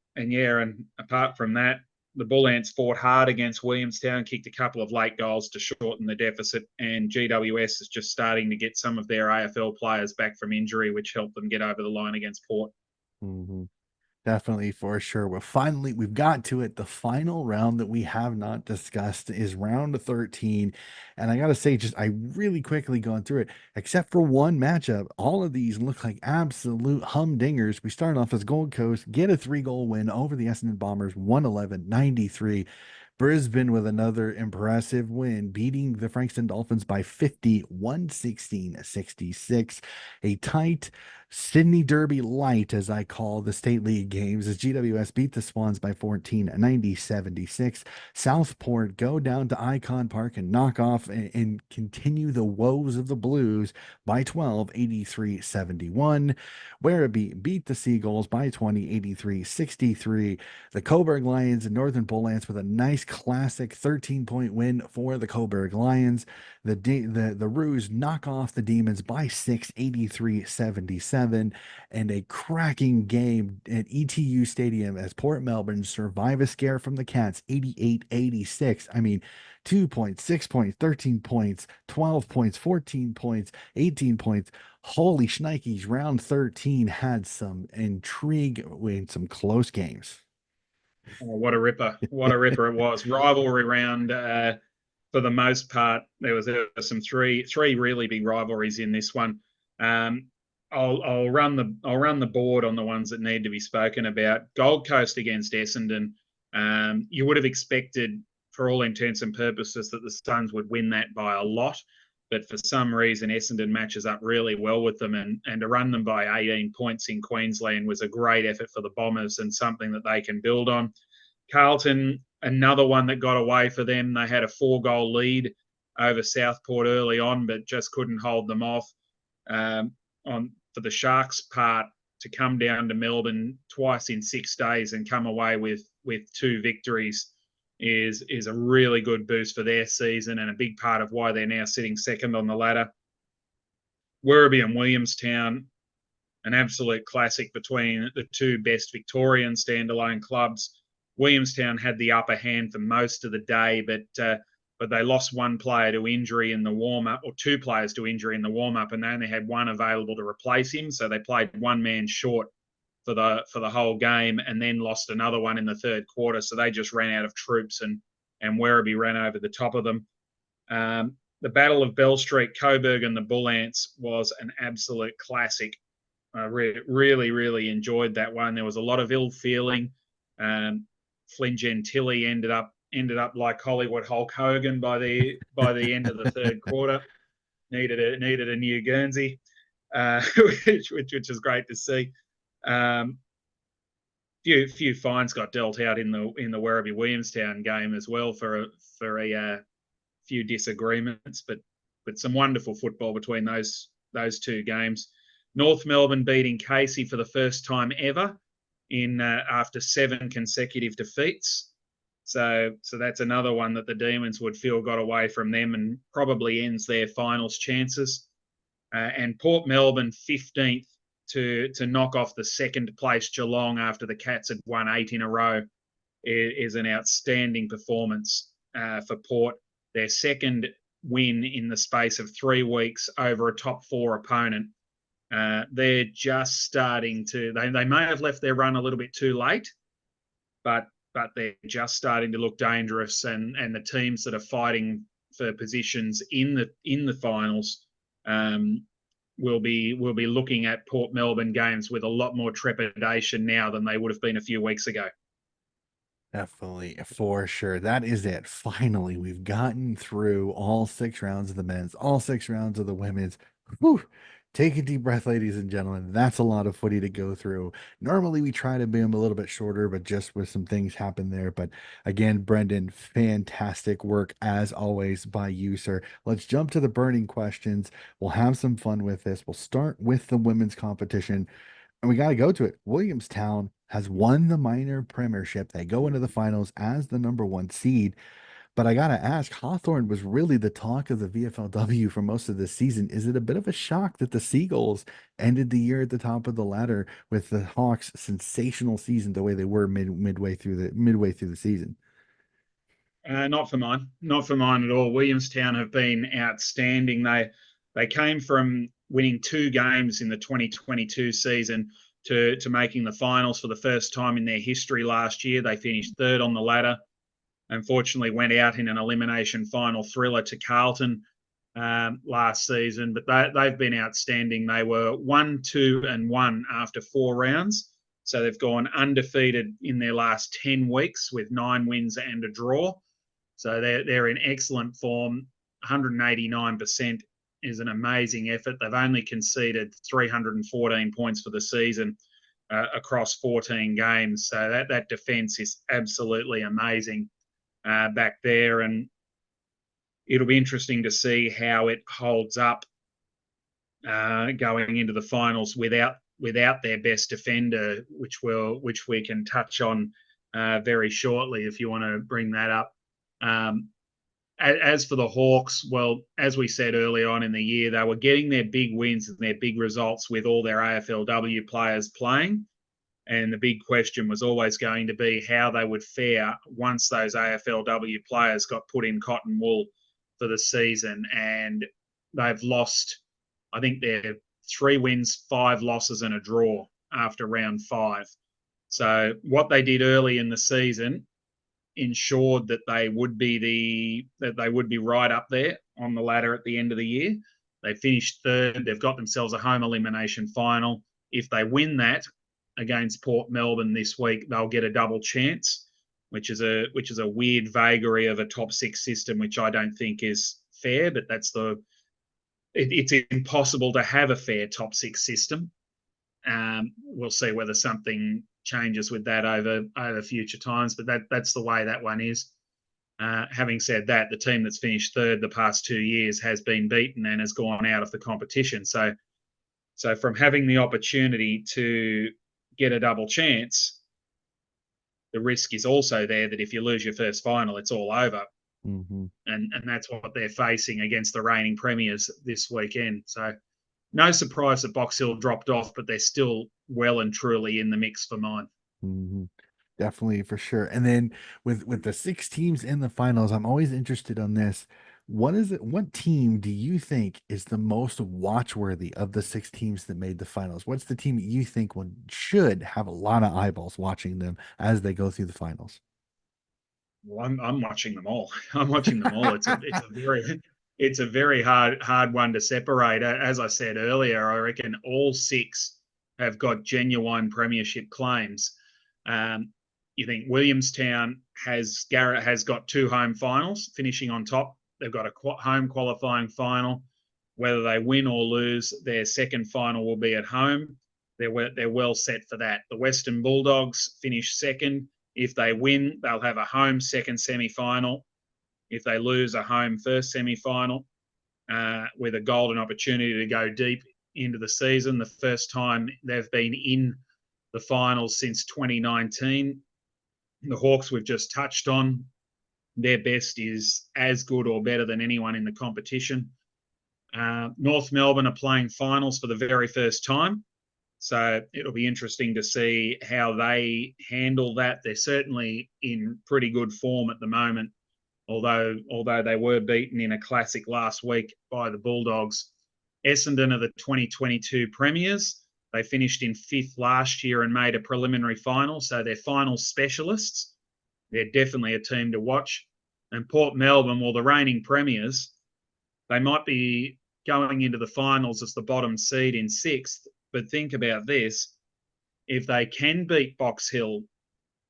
Speaker 2: apart from that, the Bull Ants fought hard against Williamstown, kicked a couple of late goals to shorten the deficit, and GWS is just starting to get some of their AFL players back from injury, which helped them get over the line against Port.
Speaker 1: Mm-hmm. Definitely, for sure. We've got to it. The final round that we have not discussed is round 13. And I got to say, just I really quickly going through it, except for one matchup, all of these look like absolute humdingers. We start off as Gold Coast, get a 3-goal win over the Essendon Bombers, 111-93. Brisbane with another impressive win, beating the Frankston Dolphins by 50, 116-66. A tight Sydney Derby light, as I call the State League games, as GWS beat the Swans by 14, 90-76. Southport go down to Icon Park and knock off and continue the woes of the Blues by 12, 83-71. Werribee beat the Seagulls by 20, 83-63. The Coburg Lions and Northern Bull Ants with a nice classic 13-point win for the Coburg Lions. The Roos knock off the Demons by 6, 83-77, and a cracking game at ETU Stadium as Port Melbourne survive a scare from the Cats, 88-86. I mean, 2 points, 6 points, 13 points, 12 points, 14 points, 18 points. Holy shnikes, round 13 had some intrigue with some close games.
Speaker 2: Oh, what a ripper! What a ripper it was. Rivalry round. For the most part, there was some three really big rivalries in this one. I'll run the board on the ones that need to be spoken about. Gold Coast against Essendon. You would have expected, for all intents and purposes, that the Suns would win that by a lot, but for some reason Essendon matches up really well with them, and to run them by 18 points in Queensland was a great effort for the Bombers and something that they can build on. Carlton, another one that got away for them. They had a 4-goal lead over Southport early on, but just couldn't hold them off. For the Sharks' part, to come down to Melbourne twice in 6 days and come away with 2 victories is a really good boost for their season, and a big part of why they're now sitting second on the ladder. Werribee and Williamstown, an absolute classic between the 2 best Victorian standalone clubs. Williamstown had the upper hand for most of the day, but they lost 1 player to injury in the warm-up, or 2 players to injury in the warm-up, and they only had 1 available to replace him. So they played 1 man short for the whole game, and then lost another one in the third quarter. So they just ran out of troops, and Werribee ran over the top of them. The Battle of Bell Street, Coburg and the Bull Ants, was an absolute classic. I really, really enjoyed that one. There was a lot of ill feeling. Flynn Gentili ended up like Hollywood Hulk Hogan by the end of the third quarter. Needed a new Guernsey, which is great to see. Few fines got dealt out in the Werribee Williamstown game as well for a few disagreements, but some wonderful football between those 2 games. North Melbourne beating Casey for the first time ever in after 7 consecutive defeats. So that's another one that the Demons would feel got away from them and probably ends their finals chances. And Port Melbourne 15th to knock off the second place Geelong after the Cats had won 8 in a row is an outstanding performance for Port. Their second win in the space of 3 weeks over a top 4 opponent. They're just starting to. They may have left their run a little bit too late, but they're just starting to look dangerous, and the teams that are fighting for positions in the finals will be looking at Port Melbourne games with a lot more trepidation now than they would have been a few weeks ago.
Speaker 1: Definitely, for sure. That is it. Finally, we've gotten through all 6 rounds of the men's, all 6 rounds of the women's. Whew. Take a deep breath, ladies and gentlemen. That's a lot of footy to go through. Normally, we try to be them a little bit shorter, but just with some things happen there. But again, Brendan, fantastic work as always by you, sir. Let's jump to the burning questions. We'll have some fun with this. We'll start with the women's competition. And we got to go to it. Williamstown has won the minor premiership. They go into the finals as the number 1 seed. But I got to ask, Hawthorne was really the talk of the VFLW for most of the season. Is it a bit of a shock that the Seagulls ended the year at the top of the ladder with the Hawks' sensational season the way they were midway through the season?
Speaker 2: Not for mine. Not for mine at all. Williamstown have been outstanding. They came from winning 2 games in the 2022 season to making the finals for the first time in their history last year. They finished third on the ladder. Unfortunately, went out in an elimination final thriller to Carlton last season, but they've been outstanding. They were 1-2-1 after 4 rounds. So they've gone undefeated in their last 10 weeks with 9 wins and a draw. So they're in excellent form. 189% is an amazing effort. They've only conceded 314 points for the season across 14 games. So that defence is absolutely amazing back there. And it'll be interesting to see how it holds up going into the finals without their best defender, which we can touch on very shortly if you want to bring that up. As for the Hawks, well, as we said early on in the year, they were getting their big wins and their big results with all their AFLW players playing. And the big question was always going to be how they would fare once those AFLW players got put in cotton wool for the season. And they've lost, I think they're 3 wins, 5 losses, and a draw after round 5. So what they did early in the season ensured that they would be right up there on the ladder at the end of the year. They finished third. They've got themselves a home elimination final. If they win that against Port Melbourne this week, they'll get a double chance, which is a weird vagary of a top 6 system, which I don't think is fair. But it's impossible to have a fair top 6 system. We'll see whether something changes with that over future times, but that's the way that one is. Having said that, the team that's finished third the past 2 years has been beaten and has gone out of the competition. So from having the opportunity to get a double chance, the risk is also there that if you lose your first final, it's all over.
Speaker 1: Mm-hmm.
Speaker 2: And that's what they're facing against the reigning premiers this weekend. So no surprise that Box Hill dropped off, but they're still well and truly in the mix for mine.
Speaker 1: Mm-hmm. Definitely, for sure. And then with the 6 teams in the finals, I'm always interested on this. What team do you think is the most watchworthy of the 6 teams that made the finals? What's the team that you think should have a lot of eyeballs watching them as they go through the finals?
Speaker 2: Well, I'm watching them all. I'm watching them all. It's a very hard one to separate. As I said earlier, I reckon all 6 have got genuine premiership claims. You think Williamstown Garrett has got 2 home finals, finishing on top. They've got a home qualifying final. Whether they win or lose, their second final will be at home. They're well set for that. The Western Bulldogs finish second. If they win, they'll have a home second semi-final. If they lose, a home first semi-final with a golden opportunity to go deep into the season. The first time they've been in the finals since 2019. The Hawks we've just touched on, their best is as good or better than anyone in the competition. North Melbourne are playing finals for the very first time. So it'll be interesting to see how they handle that. They're certainly in pretty good form at the moment, although they were beaten in a classic last week by the Bulldogs. Essendon are the 2022 premiers. They finished in 5th last year and made a preliminary final, so they're final specialists. They're definitely a team to watch. And Port Melbourne, well, the reigning premiers, they might be going into the finals as the bottom seed in 6th. But think about this. If they can beat Box Hill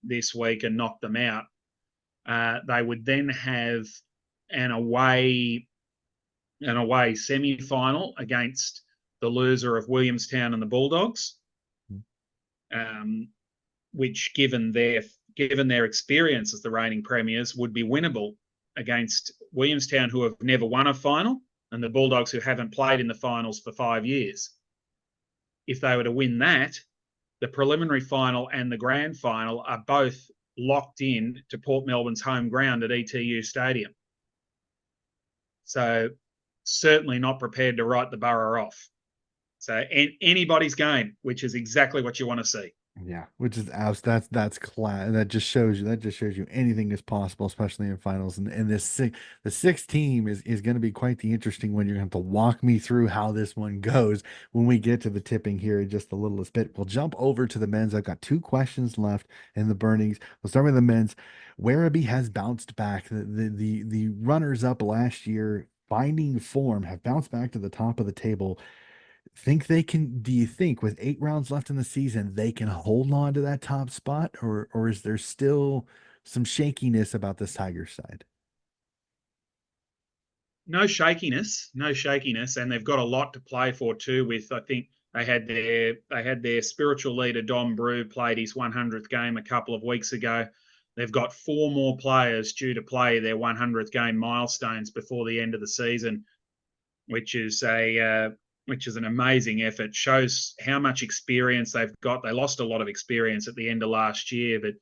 Speaker 2: this week and knocked them out, they would then have an away semi-final against the loser of Williamstown and the Bulldogs, um, which, given their experience as the reigning premiers, would be winnable against Williamstown, who have never won a final, and the Bulldogs, who haven't played in the finals for 5 years. If they were to win that, the preliminary final and the grand final are both locked in to Port Melbourne's home ground at ETU Stadium. So certainly not prepared to write the Borough off. So anybody's game, which is exactly what you want to see.
Speaker 1: Yeah, which is that's class. That just shows you anything is possible, especially in finals. And the sixth team is going to be quite the interesting one. You're going to have to walk me through how this one goes when we get to the tipping here in just a little bit. We'll jump over to the men's. I've got 2 questions left in the burnings. We'll start with the men's. Werribee has bounced back. The runners up last year, finding form, have bounced back to the top of the table. Do you think with 8 rounds left in the season they can hold on to that top spot, or is there still some shakiness about this Tigers side?
Speaker 2: No shakiness, and they've got a lot to play for too. With, I think they had their spiritual leader Dom Brew played his 100th game a couple of weeks ago. They've got 4 more players due to play their 100th game milestones before the end of the season, which is an amazing effort. Shows how much experience they've got. They lost a lot of experience at the end of last year, but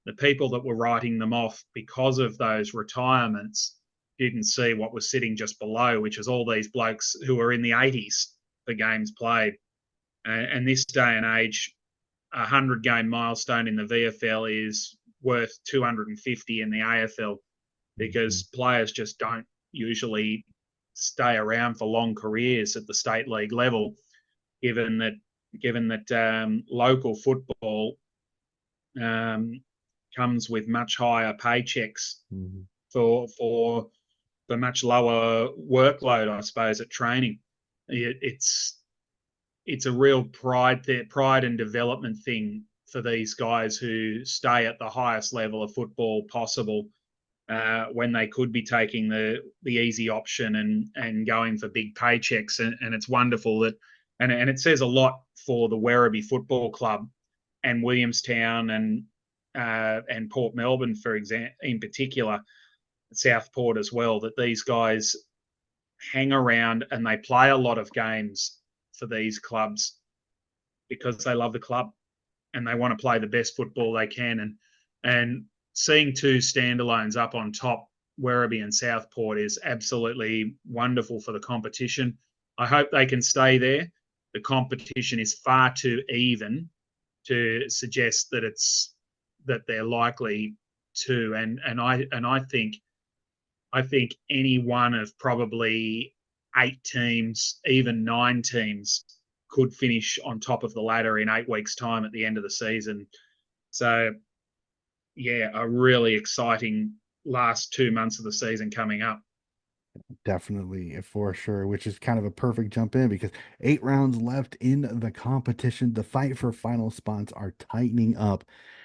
Speaker 2: the people that were writing them off because of those retirements didn't see what was sitting just below, which is all these blokes who are in the 80s for games played. And this day and age, a 100-game milestone in the VFL is worth 250 in the AFL, because players just don't usually stay around for long careers at the state league level, given that local football comes with much higher paychecks for the much lower workload, I suppose, at training. It's a real pride and development thing for these guys who stay at the highest level of football possible, when they could be taking the easy option and going for big paychecks. And it's wonderful that, and it says a lot for the Werribee Football Club and Williamstown and Port Melbourne, for example, in particular, Southport as well, that these guys hang around and they play a lot of games for these clubs because they love the club and they want to play the best football they can. And seeing 2 standalones up on top, Werribee and Southport, is absolutely wonderful for the competition. I hope they can stay there. The competition is far too even to suggest that they're likely to. And I think any one of probably 8 teams, even 9 teams, could finish on top of the ladder in 8 weeks' time at the end of the season. So, yeah, a really exciting last 2 months of the season coming up.
Speaker 1: Definitely, for sure, which is kind of a perfect jump in because 8 rounds left in the competition. The fight for final spots are tightening up.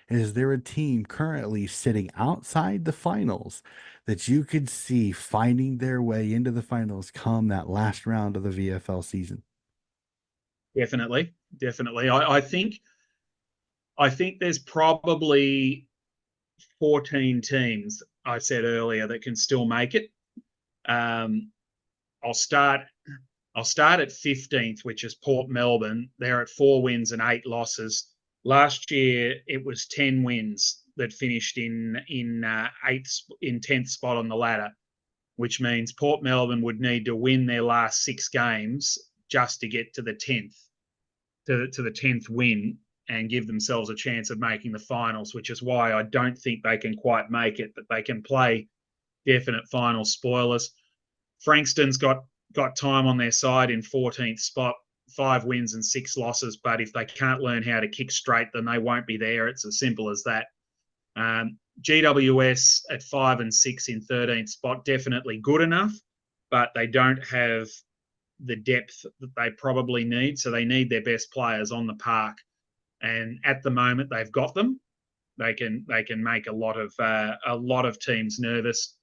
Speaker 1: Is there a team currently sitting outside the finals that you could see finding their way into the finals come that last round of the VFL season?
Speaker 2: Definitely, definitely. I think there's probably 14 teams, I said earlier, that can still make it. Um, I'll start at 15th, which is Port Melbourne. They're at 4 wins and 8 losses. Last year, it was 10 wins that finished in 10th spot on the ladder, which means Port Melbourne would need to win their last 6 games just to get to the 10th win and give themselves a chance of making the finals, which is why I don't think they can quite make it, but they can play definite final spoilers. Frankston's got time on their side in 14th spot, 5 wins and 6 losses, but if they can't learn how to kick straight, then they won't be there. It's as simple as that. GWS at 5 and 6 in 13th spot, definitely good enough, but they don't have the depth that they probably need. So they need their best players on the park. And at the moment, they've got them. they can make a lot of teams nervous.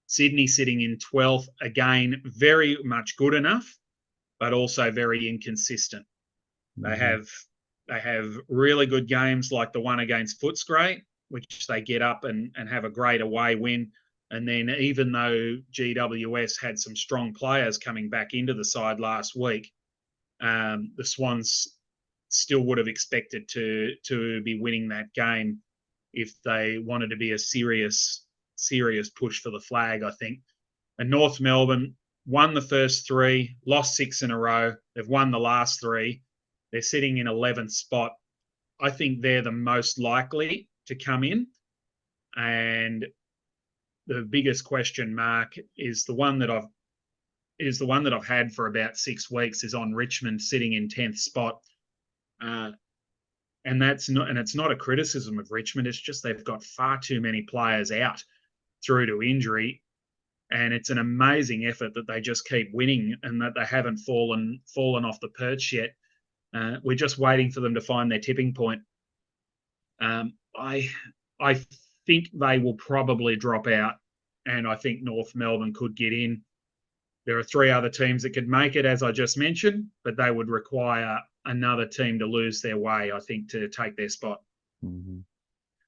Speaker 2: Sydney sitting in 12th, again, very much good enough, but also very inconsistent. They
Speaker 1: Mm-hmm.
Speaker 2: have they have really good games like the one against Footscray, which they get up and have a great away win. And then even though GWS had some strong players coming back into the side last week, the Swans still would have expected to be winning that game if they wanted to be a serious push for the flag, I think. And North Melbourne won the first three, lost six in a row. They've won the last three. They're sitting in 11th spot. I think they're the most likely to come in. And the biggest question mark is the one that I've had for about 6 weeks is on Richmond sitting in 10th spot. Uh, and it's not a criticism of Richmond. It's just they've got far too many players out through to injury, and it's an amazing effort that they just keep winning and that they haven't fallen off the perch yet. We're just waiting for them to find their tipping point. I think they will probably drop out, and I think North Melbourne could get in. There are three other teams that could make it, as I just mentioned, but they would require another team to lose their way, I think, to take their spot.
Speaker 1: Mm-hmm.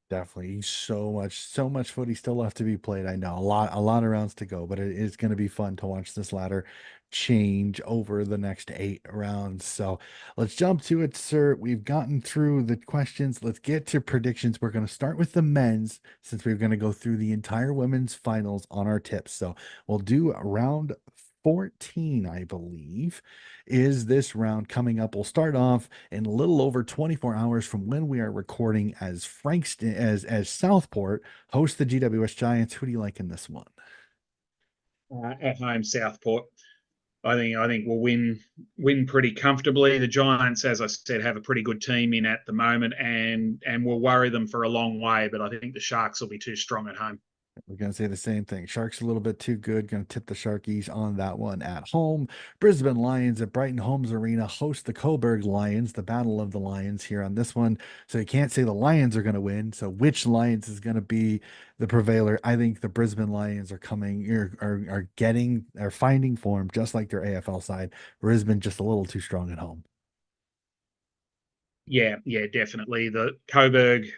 Speaker 1: Definitely. So much footy still left to be played. I know a lot of rounds to go, but it is going to be fun to watch this ladder change over the next 8 rounds. So let's jump to it, sir. We've gotten through the questions. Let's get to predictions. We're going to start with the men's since we're going to go through the entire women's finals on our tips. So we'll do round 14, I believe, is this round coming up. We'll start off in a little over 24 hours from when we are recording as Frankston as Southport hosts the GWS Giants. Who do you like in this one?
Speaker 2: At home, Southport. I think we'll win pretty comfortably. The Giants, as I said, have a pretty good team in at the moment, and will worry them for a long way. But I think the Sharks will be too strong at home.
Speaker 1: We're going to say the same thing. Sharks a little bit too good. Going to tip the Sharkies on that one at home. Brisbane Lions at Brighton Homes Arena host the Coburg Lions, the Battle of the Lions here on this one. So you can't say the Lions are going to win. So which Lions is going to be the prevailer? I think the Brisbane Lions are coming, are finding form just like their AFL side. Brisbane just a little too strong at home.
Speaker 2: Yeah, definitely. The Coburg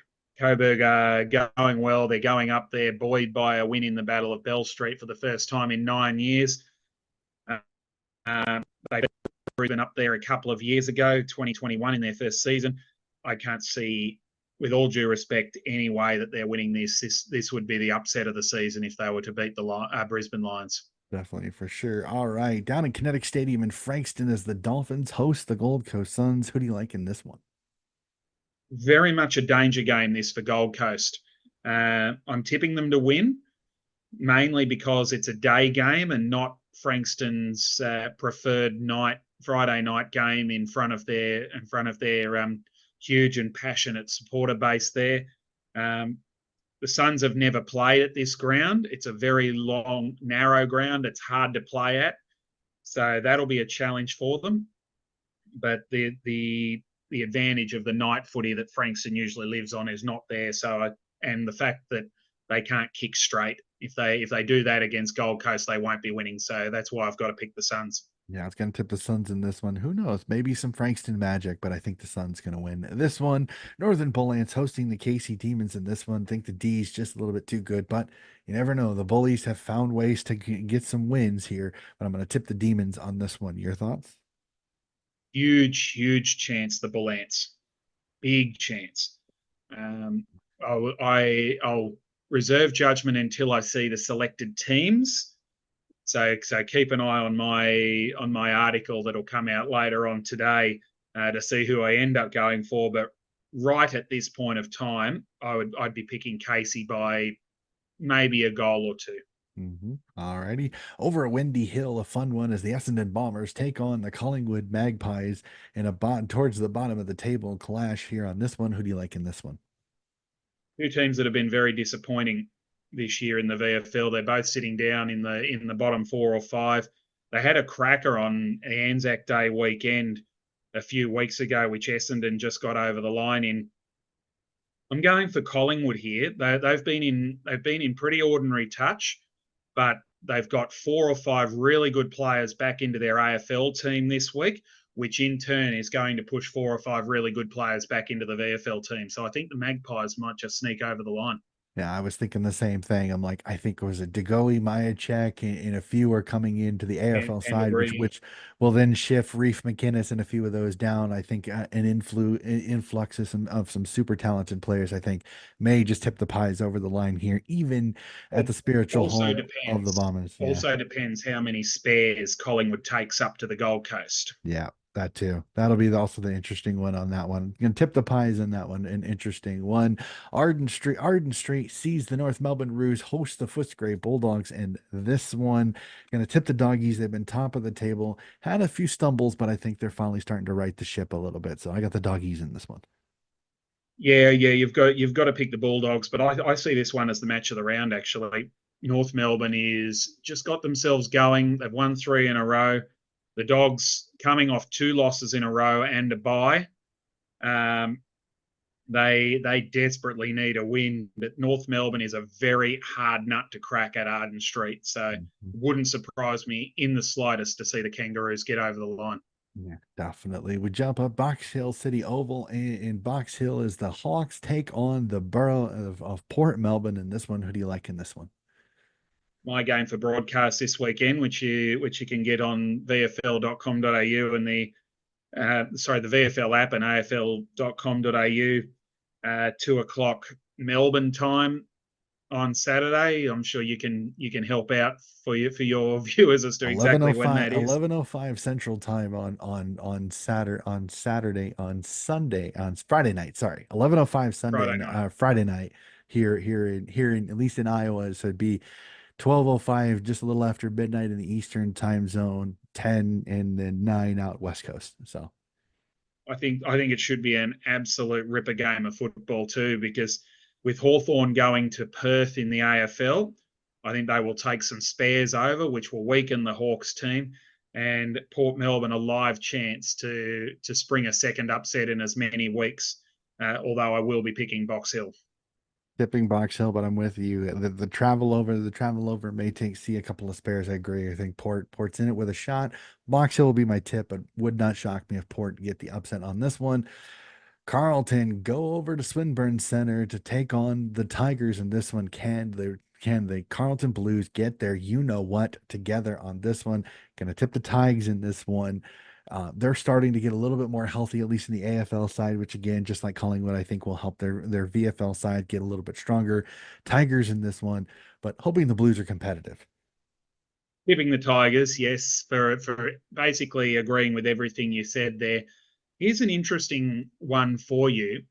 Speaker 2: are going well. They're going up there, buoyed by a win in the Battle of Bell Street for the first time in 9 years. They've been up there a couple of years ago, 2021 in their first season. I can't see, with all due respect, any way that they're winning this. This would be the upset of the season if they were to beat the Brisbane Lions.
Speaker 1: Definitely, for sure. All right. Down in Kinetic Stadium in Frankston as the Dolphins host the Gold Coast Suns. Who do you like in this one?
Speaker 2: Very much a danger game, this, for Gold Coast. I'm tipping them to win, mainly because it's a day game and not Frankston's preferred Friday night game in front of their huge and passionate supporter base there. The Suns have never played at this ground. It's a very long, narrow ground. It's hard to play at, so that'll be a challenge for them. But the advantage of the night footy that Frankston usually lives on is not there. And the fact that they can't kick straight. If they do that against Gold Coast, they won't be winning. So that's why I've got to pick the Suns.
Speaker 1: Yeah, it's going to tip the Suns in this one. Who knows? Maybe some Frankston magic, but I think the Suns going to win this one. Northern Bullants hosting the KC Demons in this one. Think the D's just a little bit too good, but you never know. The Bullies have found ways to get some wins here, but I'm going to tip the Demons on this one. Your thoughts?
Speaker 2: Huge chance the Bullants. Big chance. Um, I'll reserve judgment until I see the selected teams. So keep an eye on my article that'll come out later on today to see who I end up going for. But right at this point of time, I'd be picking Casey by maybe a goal or two.
Speaker 1: All righty. Over at Windy Hill, a fun one as the Essendon Bombers take on the Collingwood Magpies in a towards the bottom of the table clash here on this one. Who do you like in this one?
Speaker 2: Two teams that have been very disappointing this year in the VFL. They're both sitting down in the bottom 4 or 5. They had a cracker on Anzac Day weekend a few weeks ago, which Essendon just got over the line in. I'm going for Collingwood here. They've been in pretty ordinary touch, but they've got 4 or 5 really good players back into their AFL team this week, which in turn is going to push 4 or 5 really good players back into the VFL team. So I think the Magpies might just sneak over the line.
Speaker 1: Yeah, I was thinking the same thing. I'm like, I think it was a Degoe, Mayachek, and a few are coming into the AFL
Speaker 2: And
Speaker 1: side, which
Speaker 2: agree.
Speaker 1: which will then shift Reef McInnes and a few of those down. I think influx of some super talented players, I think, may just tip the Pies over the line here, even at the spiritual
Speaker 2: Also
Speaker 1: home of the
Speaker 2: depends.
Speaker 1: Bombers. Yeah.
Speaker 2: Also depends how many spares Collingwood takes up to the Gold Coast.
Speaker 1: Yeah, that too. That'll be also the interesting one on that one. You can tip the pies in that one. An interesting one. Arden Street sees the North Melbourne Roos host the Footscray Bulldogs, and this one gonna tip the doggies. They've been top of the table, had a few stumbles, but I think they're finally starting to right the ship a little bit. So I got the doggies in this one.
Speaker 2: Yeah, you've got to pick the Bulldogs, but I see this one as the match of the round. Actually, North Melbourne is just got themselves going. They've won 3 in a row. The Dogs coming off 2 losses in a row and a bye. Um, they desperately need a win, but North Melbourne is a very hard nut to crack at Arden Street. So
Speaker 1: Mhm.
Speaker 2: wouldn't surprise me in the slightest to see the Kangaroos get over the line.
Speaker 1: Yeah, definitely. We jump up Box Hill City Oval, and in Box Hill is the Hawks take on the borough of Port Melbourne. In this one, who do you like in this one?
Speaker 2: My game for broadcast this weekend, which you can get on vfl.com.au and the VFL app and afl.com.au, 2 o'clock Melbourne time on Saturday. I'm sure you can help out for your viewers as to exactly when
Speaker 1: 11:05
Speaker 2: that is.
Speaker 1: 11:05 Central Time on Sunday on Friday night. Sorry, 11:05 Sunday
Speaker 2: Friday
Speaker 1: and
Speaker 2: night.
Speaker 1: Friday night here in at least in Iowa. So it'd be 12:05, just a little after midnight in the Eastern Time Zone, 10 and then 9 out West Coast. So
Speaker 2: I think it should be an absolute ripper game of football too, because with Hawthorn going to Perth in the AFL, I think they will take some spares over, which will weaken the Hawks team, and Port Melbourne a live chance to spring a second upset in as many weeks. Although I will be picking Box Hill.
Speaker 1: tipping Box Hill, but I'm with you. The travel over may see a couple of spares. I agree. I think Port's in it with a shot. Box Hill will be my tip, but would not shock me if Port get the upset on this one. Carlton go over to Swinburne Center to take on the Tigers in this one. Can the Carlton Blues get their you know what together on this one? Gonna tip the Tigers in this one. They're starting to get a little bit more healthy, at least in the AFL side, which again, just like Collingwood, I think will help their VFL side get a little bit stronger. Tigers in this one, but hoping the Blues are competitive.
Speaker 2: Tipping the Tigers, yes, for basically agreeing with everything you said there. Here's an interesting one for you.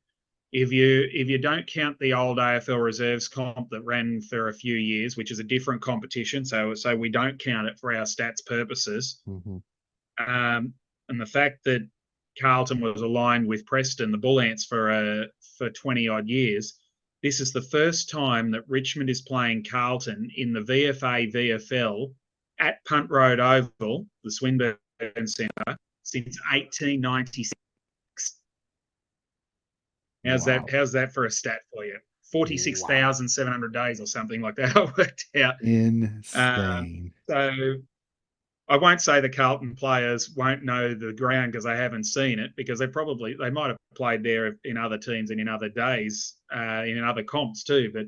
Speaker 2: If you don't count the old AFL reserves comp that ran for a few years, which is a different competition, so we don't count it for our stats purposes,
Speaker 1: Mhm.
Speaker 2: um, and the fact that Carlton was aligned with Preston, the Bull Ants, for 20 odd years, this is the first time that Richmond is playing Carlton in the VFA VFL at Punt Road Oval, the Swinburne Centre, since 1896.
Speaker 1: Wow.
Speaker 2: How's that for a stat for you?
Speaker 1: Wow.
Speaker 2: 46,700 days or something like that. I worked out. Um,
Speaker 1: Insane.
Speaker 2: so I won't say the Carlton players won't know the ground because they haven't seen it, because they might have played there in other teams and in other days, in other comps too. But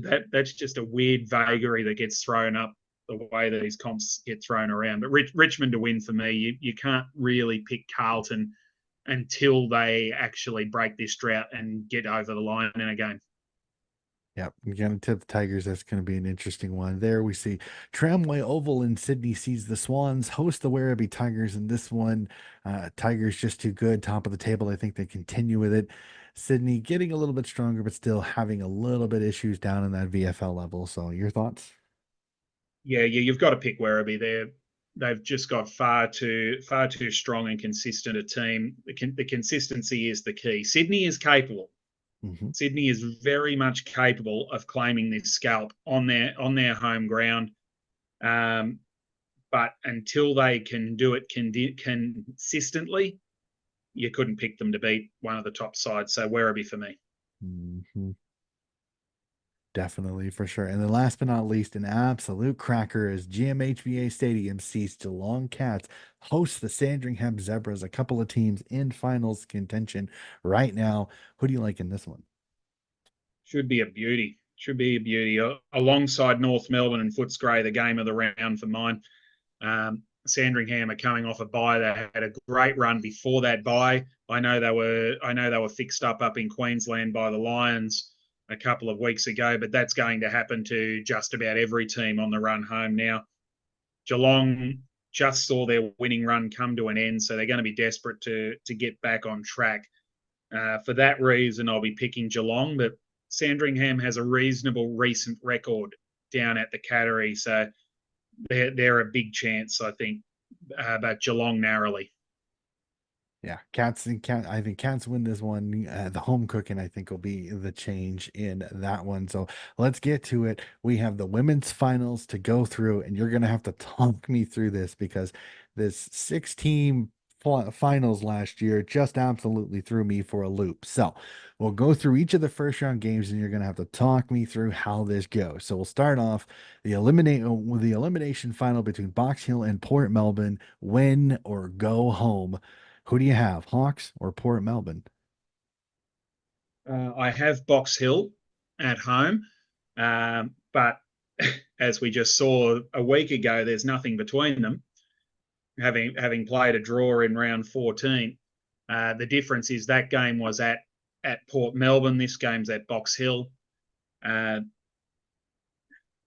Speaker 1: Mhm.
Speaker 2: that's just a weird vagary that gets thrown up the way that these comps get thrown around. But Richmond to win for me, you can't really pick Carlton until they actually break this drought and get over the line in a game.
Speaker 1: Yep, we're gonna tip the Tigers. That's gonna be an interesting one. There we see Tramway Oval in Sydney sees the Swans host the Werribee Tigers in this one. Tigers just too good, top of the table. I think they continue with it. Sydney getting a little bit stronger, but still having a little bit issues down in that VFL level. So your thoughts?
Speaker 2: Yeah, you've got to pick Werribee. They've just got far too strong and consistent a team. The consistency is the key. Sydney is capable.
Speaker 1: Hmm.
Speaker 2: Sydney is very much capable of claiming this scalp on their home ground. Um, but until they can do it consistently, you couldn't pick them to beat one of the top sides. So Werribee for me.
Speaker 1: Mhm. Definitely, for sure. And then last but not least, an absolute cracker is GMHBA Stadium sees Geelong Cats host the Sandringham Zebras, a couple of teams in finals contention right now. Who do you like in this one?
Speaker 2: Should be a beauty. Should be a beauty. Alongside North Melbourne and Footscray, the game of the round for mine. Sandringham are coming off a bye. They had a great run before that bye. I know they were fixed up in Queensland by the Lions a couple of weeks ago, but that's going to happen to just about every team on the run home now. Geelong just saw their winning run come to an end, so they're going to be desperate to get back on track. For that reason, I'll be picking Geelong, but Sandringham has a reasonable recent record down at the Cattery, so they're a big chance, I think, but Geelong narrowly.
Speaker 1: Yeah, Cats and Cat. I think Cats win this one. The home cooking, I think, will be the change in that one. So let's get to it. We have the women's finals to go through, and you're gonna have to talk me through this because this six-team finals last year just absolutely threw me for a loop. So we'll go through each of the first round games, and you're gonna have to talk me through how this goes. So we'll start off with the elimination final between Box Hill and Port Melbourne. Win or go home. Who do you have, Hawks or Port Melbourne?
Speaker 2: I have Box Hill at home, but as we just saw a week ago, there's nothing between them. Having played a draw in round 14, the difference is that game was at Port Melbourne. This game's at Box Hill. Uh,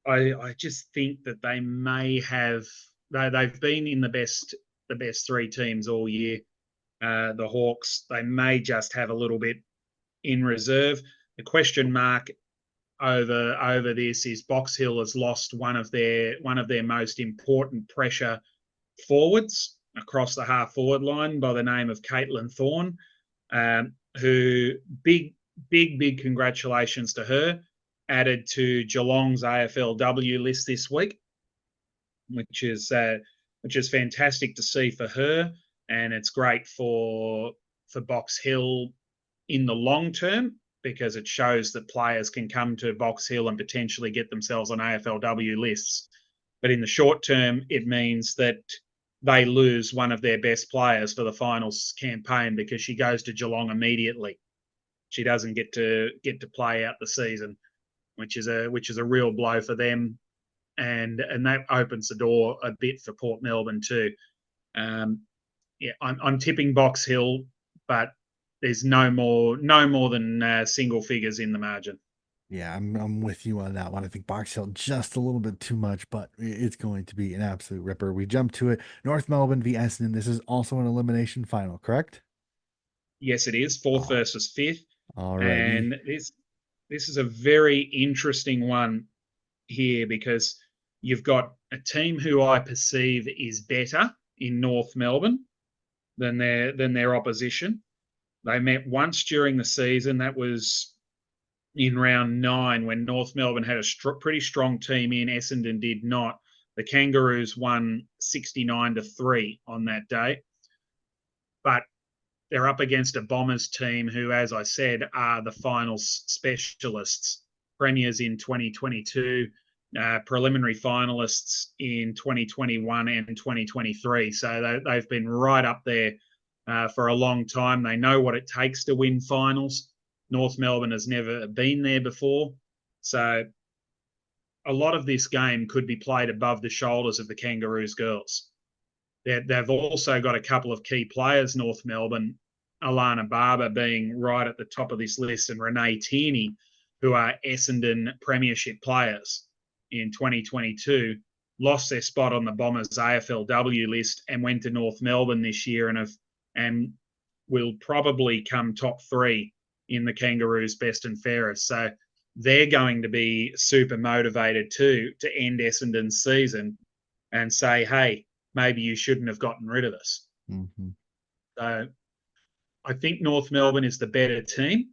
Speaker 2: I just think that they may have they've been in the best three teams all year. The Hawks, they may just have a little bit in reserve. The question mark over this is Box Hill has lost one of their most important pressure forwards across the half forward line by the name of Caitlin Thorne, who big congratulations to her, added to Geelong's AFLW list this week, which is uh, which is fantastic to see for her, and it's great for Box Hill in the long term because it shows that players can come to Box Hill and potentially get themselves on AFLW lists. But in the short term, it means that they lose one of their best players for the finals campaign because she goes to Geelong immediately. She doesn't get to play out the season, which is a real blow for them, and that opens the door a bit for Port Melbourne too. Um, yeah, I'm tipping Box Hill, but there's no more than single figures in the margin.
Speaker 1: Yeah, I'm with you on that one. I think Box Hill just a little bit too much, but it's going to be an absolute ripper. We jump to it. North Melbourne v Essendon. This is also an elimination final, correct?
Speaker 2: Yes, it is fourth
Speaker 1: Oh,
Speaker 2: versus fifth,
Speaker 1: alrighty.
Speaker 2: and this is a very interesting one here because you've got a team who I perceive is better in North Melbourne than their opposition. They met once during the season. That was in round 9 when North Melbourne had a pretty strong team in. Essendon did not. The Kangaroos won 69-3 on that day, but they're up against a Bombers team who, as I said, are the finals specialists, premiers in 2022, preliminary finalists in 2021 and 2023. So they've been right up there for a long time. They know what it takes to win finals. North Melbourne has never been there before. So a lot of this game could be played above the shoulders of the Kangaroos girls. They've also got a couple of key players, North Melbourne, Alana Barber being right at the top of this list, and Renee Tierney, who are Essendon Premiership players in 2022, lost their spot on the Bombers AFLW list and went to North Melbourne this year and will probably come top three in the Kangaroos best and fairest. So they're going to be super motivated too to end Essendon's season and say, hey, maybe you shouldn't have gotten rid of us.
Speaker 1: Hmm.
Speaker 2: So I think North Melbourne is the better team.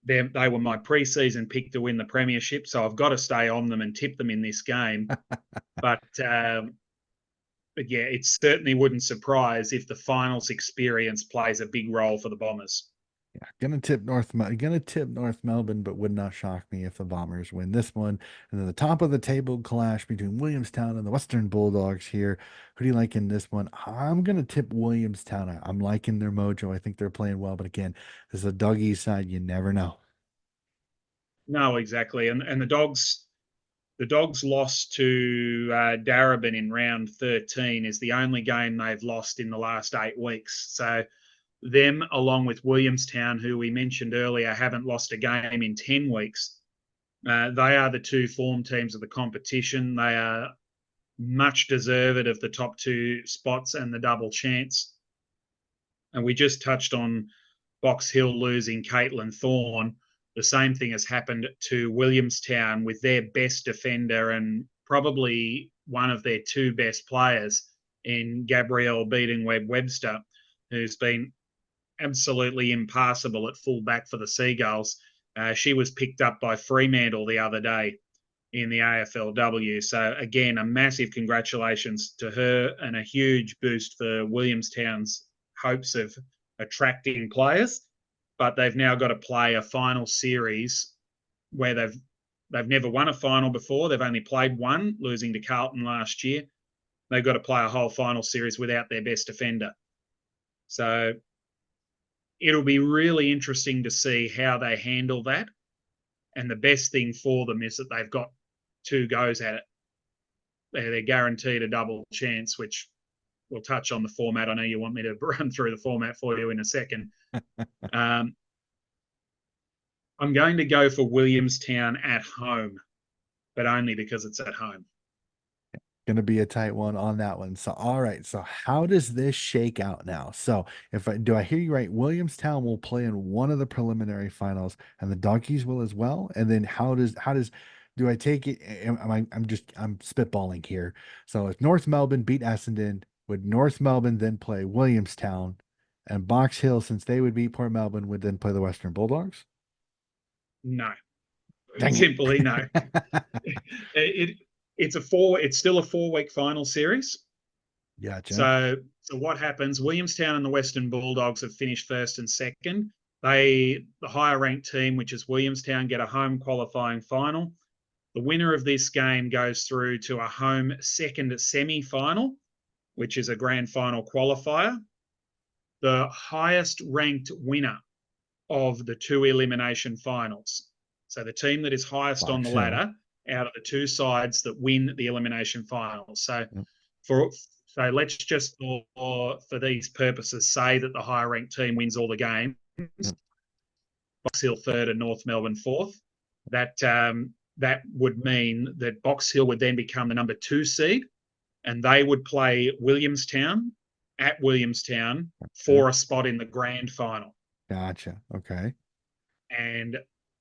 Speaker 2: They were my preseason pick to win the premiership, so I've got to stay on them and tip them in this game. But yeah, it certainly wouldn't surprise if the finals experience plays a big role for the Bombers.
Speaker 1: Yeah, gonna tip North Melbourne, but would not shock me if the Bombers win this one. And then the top of the table clash between Williamstown and the Western Bulldogs here. Who do you like in this one? I'm gonna tip Williamstown. I'm liking their mojo. I think they're playing well, but again, this is a doggy side. You never know.
Speaker 2: No, exactly. And the dogs lost to Darabin in round 13 is the only game they've lost in the last 8 weeks. So them, along with Williamstown, who we mentioned earlier, haven't lost a game in 10 weeks. They are the two form teams of the competition. They are much deserved of the top two spots and the double chance. And we just touched on Box Hill losing Caitlin Thorne. The same thing has happened to Williamstown with their best defender and probably one of their two best players in Gabrielle Beating Webb Webster, who's been absolutely impassable at full back for the Seagulls. She was picked up by Fremantle the other day in the AFLW. So, again, a massive congratulations to her and a huge boost for Williamstown's hopes of attracting players. But they've now got to play a final series where they've never won a final before. They've only played one, losing to Carlton last year. They've got to play a whole final series without their best defender. So it'll be really interesting to see how they handle that. And the best thing for them is that they've got two goes at it. They're guaranteed a double chance, which we'll touch on the format. I know you want me to run through the format for you in a second. Um, I'm going to go for Williamstown at home, but only because it's at home.
Speaker 1: Going to be a tight one on that one. So, all right. So, how does this shake out now? So, if I do, I hear you right? Williamstown will play in one of the preliminary finals, and the Donkeys will as well. And then, how does do I take it? I'm spitballing here. So, if North Melbourne beat Essendon, would North Melbourne then play Williamstown, and Box Hill, since they would beat Port Melbourne, would then play the Western Bulldogs?
Speaker 2: No,
Speaker 1: Dang it!
Speaker 2: simply no. it it's still a 4 week final series.
Speaker 1: Gotcha.
Speaker 2: So what happens? Williamstown and the Western Bulldogs have finished first and second. The higher ranked team, which is Williamstown, get a home qualifying final. The winner of this game goes through to a home second semi final, which is a grand final qualifier. The highest ranked winner of the two elimination finals. So the team that is highest on the
Speaker 1: Box Hill.
Speaker 2: ladder out of the two sides that win the elimination finals. So
Speaker 1: Yep.
Speaker 2: for so let's just for these purposes say that the higher ranked team wins all the games.
Speaker 1: Yep.
Speaker 2: Box Hill third and North Melbourne fourth. That would mean that Box Hill would then become the number 2 seed, and they would play Williamstown at Williamstown
Speaker 1: Gotcha.
Speaker 2: for a spot in the grand final.
Speaker 1: Gotcha. Okay.
Speaker 2: And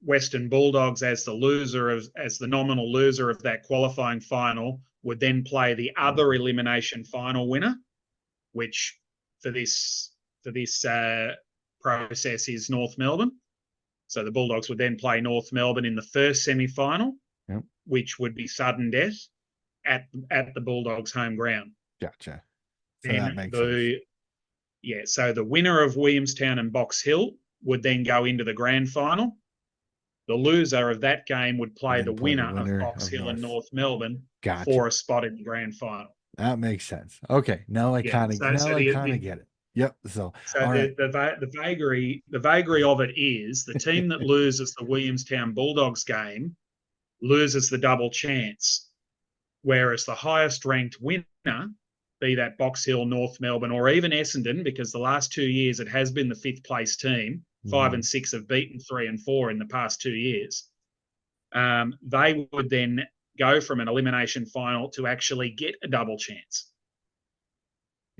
Speaker 2: Western Bulldogs, as the nominal loser of that qualifying final, would then play the other elimination final winner, which for this process is North Melbourne. So the Bulldogs would then play North Melbourne in the first semi-final,
Speaker 1: Yep.
Speaker 2: which would be sudden death at the Bulldogs' home ground.
Speaker 1: Gotcha. So that
Speaker 2: Then
Speaker 1: makes sense.
Speaker 2: so the winner of Williamstown and Box Hill would then go into the grand final. The loser of that game would
Speaker 1: And
Speaker 2: play the
Speaker 1: then play the
Speaker 2: winner of
Speaker 1: winner
Speaker 2: Box
Speaker 1: of
Speaker 2: Hill and
Speaker 1: North.
Speaker 2: North Melbourne
Speaker 1: Gotcha.
Speaker 2: for a spot in the grand final.
Speaker 1: That makes sense. Okay.
Speaker 2: Yeah.
Speaker 1: Now I kind of get it. Yep. So
Speaker 2: So
Speaker 1: all right.
Speaker 2: the vagary of it is the team that loses the Williamstown Bulldogs game loses the double chance, whereas the highest ranked winner, be that Box Hill, North Melbourne, or even Essendon, because the last 2 years it has been the fifth place team. 5 and
Speaker 1: Mhm.
Speaker 2: 6 have beaten 3 and 4 in the past 2 years. They would then go from an elimination final to actually get a double chance.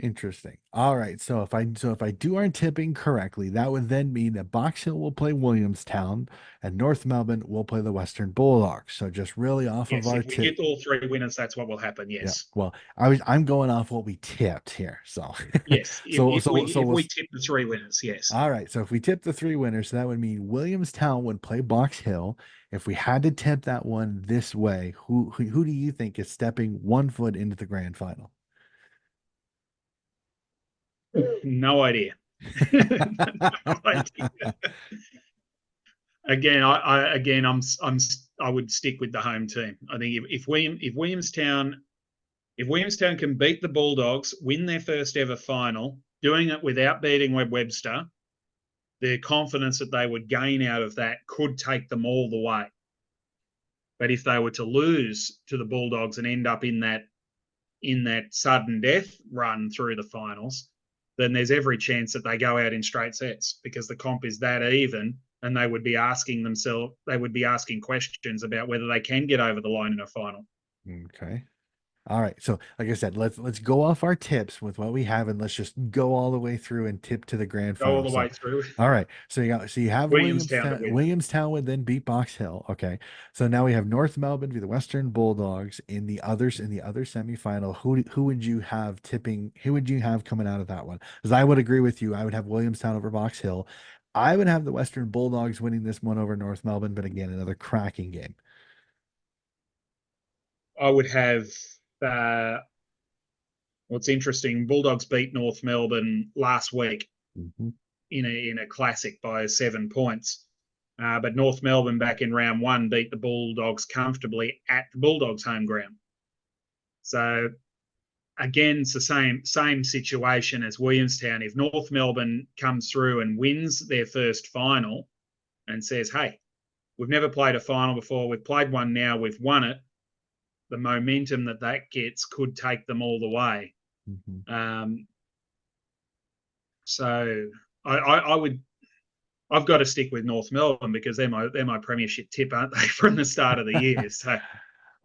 Speaker 1: Interesting. All right. So if I do our tipping correctly, that would then mean that Box Hill will play Williamstown and North Melbourne will play the Western Bulldogs. So just really off of
Speaker 2: Yes,
Speaker 1: our
Speaker 2: if we
Speaker 1: tip.
Speaker 2: get all three winners, that's what will happen.
Speaker 1: Yeah.
Speaker 2: Yes,
Speaker 1: Well, I'm going off what we tipped here. So
Speaker 2: yes. If,
Speaker 1: so
Speaker 2: if
Speaker 1: so
Speaker 2: we
Speaker 1: so
Speaker 2: if
Speaker 1: we'll
Speaker 2: we tip the three winners, yes.
Speaker 1: all right. So if we tip the three winners, that would mean Williamstown would play Box Hill. If we had to tip that one this way, who do you think is stepping one foot into the grand final?
Speaker 2: No idea. No idea. Again, I would stick with the home team. I think if Williamstown can beat the Bulldogs, win their first ever final, doing it without beating Webster, the confidence that they would gain out of that could take them all the way. But if they were to lose to the Bulldogs and end up in that sudden death run through the finals, then there's every chance that they go out in straight sets because the comp is that even, and they would be asking questions about whether they can get over the line in a final.
Speaker 1: Okay. All right. So, like I said, let's go off our tips with what we have, and let's just go all the way through and tip to the grand
Speaker 2: Go all
Speaker 1: final.
Speaker 2: the
Speaker 1: So,
Speaker 2: way through.
Speaker 1: all right. So you have
Speaker 2: Williamstown to
Speaker 1: Williamstown.
Speaker 2: win.
Speaker 1: Williamstown would then beat Box Hill. Okay. So now we have North Melbourne v. the Western Bulldogs in the other semifinal. Who would you have tipping? Who would you have coming out of that one? Because I would agree with you. I would have Williamstown over Box Hill. I would have the Western Bulldogs winning this one over North Melbourne, but again, another cracking game.
Speaker 2: I would have. Uh, What's interesting? Bulldogs beat North Melbourne last week
Speaker 1: Mhm.
Speaker 2: in a classic by 7 points. But North Melbourne back in round one beat the Bulldogs comfortably at the Bulldogs' home ground. So again, it's the same situation as Williamstown. If North Melbourne comes through and wins their first final and says, "Hey, we've never played a final before. We've played one now. We've won it." The momentum that gets could take them all the way.
Speaker 1: Mhm.
Speaker 2: Um, so I would. I've got to stick with North Melbourne because they're my premiership tip, aren't they, from the start of the year? So,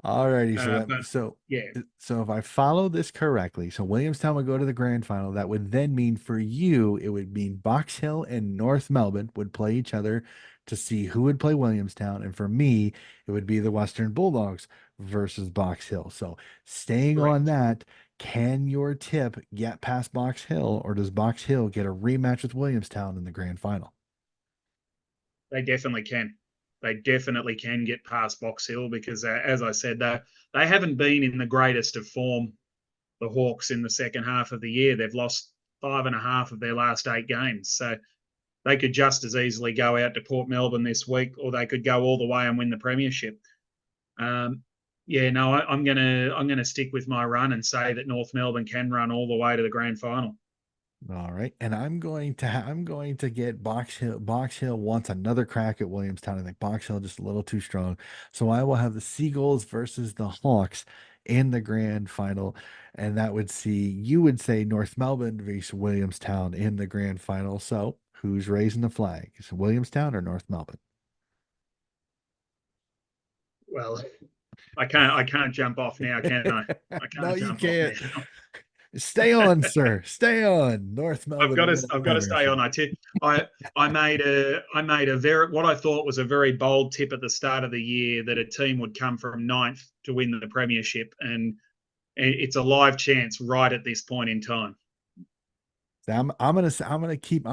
Speaker 1: Alrighty,
Speaker 2: but yeah,
Speaker 1: so if I follow this correctly, so Williamstown would go to the grand final. That would then mean for you, it would mean Box Hill and North Melbourne would play each other to see who would play Williamstown, and for me, it would be the Western Bulldogs versus Box Hill. So staying on
Speaker 2: correct.
Speaker 1: that, can your tip get past Box Hill, or does Box Hill get a rematch with Williamstown in the grand final?
Speaker 2: They definitely can. They definitely can get past Box Hill because, as I said, they haven't been in the greatest of form. The Hawks in the second half of the year, they've lost five and a half of their last 8 games. So they could just as easily go out to Port Melbourne this week, or they could go all the way and win the premiership. Um, yeah, no, I'm gonna stick with my run and say that North Melbourne can run all the way to the grand final.
Speaker 1: All right, and I'm going to get Box Hill. Box Hill wants another crack at Williamstown. I think Box Hill just a little too strong, so I will have the Seagulls versus the Hawks in the grand final, and that would see you would say North Melbourne versus Williamstown in the grand final. So who's raising the flag? Is it Williamstown or North Melbourne?
Speaker 2: Well, I can't jump off now, can I? I
Speaker 1: No,
Speaker 2: can't
Speaker 1: you
Speaker 2: jump off
Speaker 1: can't.
Speaker 2: now.
Speaker 1: Stay on, sir. Stay on. North Melbourne winning the
Speaker 2: I've got to stay
Speaker 1: premiership.
Speaker 2: on. I made a very what I thought was a very bold tip at the start of the year that a team would come from ninth to win the premiership, and it's a live chance right at this point in time.
Speaker 1: So I'm gonna keep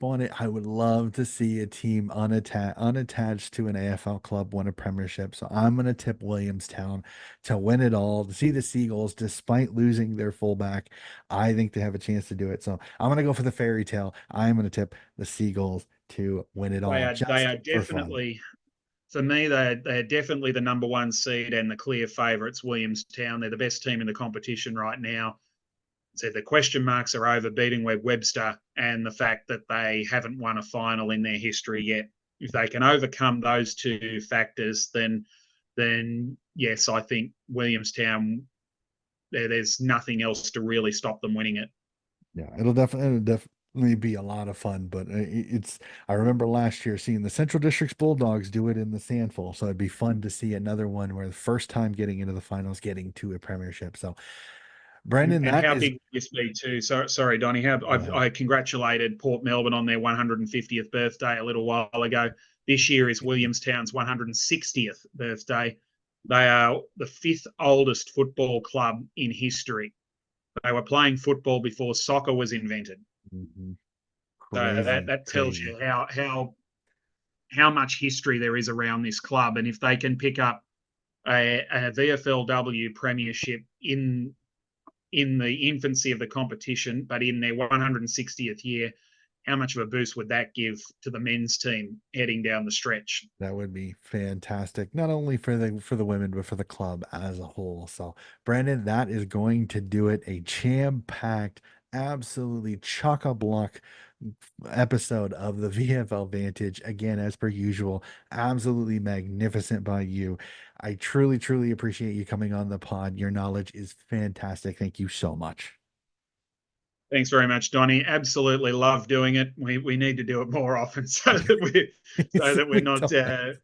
Speaker 1: on it. I would love to see a team unattached to an AFL club win a premiership. So I'm gonna tip Williamstown to win it all, to see the Seagulls, despite losing their fullback. I think they have a chance to do it. So I'm gonna go for the fairy tale. I'm gonna tip the Seagulls to win it
Speaker 2: They
Speaker 1: all
Speaker 2: are they
Speaker 1: just
Speaker 2: are
Speaker 1: for fun.
Speaker 2: definitely for me they're definitely the number one seed and the clear favourites. Williamstown, they're the best team in the competition right now. So the question marks are over beating Webster and the fact that they haven't won a final in their history yet. If they can overcome those two factors, then yes, I think Williamstown. There's nothing else to really stop them winning it.
Speaker 1: Yeah, it'll definitely be a lot of fun. But it's I remember last year seeing the Central District's Bulldogs do it in the Sandful, so it'd be fun to see another one where the first time getting into the finals, getting to a premiership. So, Brendan,
Speaker 2: And
Speaker 1: that
Speaker 2: how
Speaker 1: is
Speaker 2: big would this be too? Sorry, Donny.
Speaker 1: go ahead.
Speaker 2: I congratulated Port Melbourne on their 150th birthday a little while ago. This year is Williamstown's 160th birthday. They are the fifth oldest football club in history. They were playing football before soccer was invented.
Speaker 1: Mhm.
Speaker 2: So that
Speaker 1: Crazy,
Speaker 2: that tells
Speaker 1: crazy.
Speaker 2: you how much history there is around this club. And if they can pick up a VFLW premiership in the infancy of the competition, but in their 160th year, how much of a boost would that give to the men's team heading down the stretch?
Speaker 1: That would be fantastic, not only for the women, but for the club as a whole. So, Brandon, that is going to do it. A jam-packed, absolutely chock-a-block episode of the VFL Vantage. Again, as per usual, absolutely magnificent by you. I truly, truly appreciate you coming on the pod. Your knowledge is fantastic. Thank you so much.
Speaker 2: Thanks very much, Donnie. Absolutely love doing it. We need to do it more often so that we're
Speaker 1: We don't.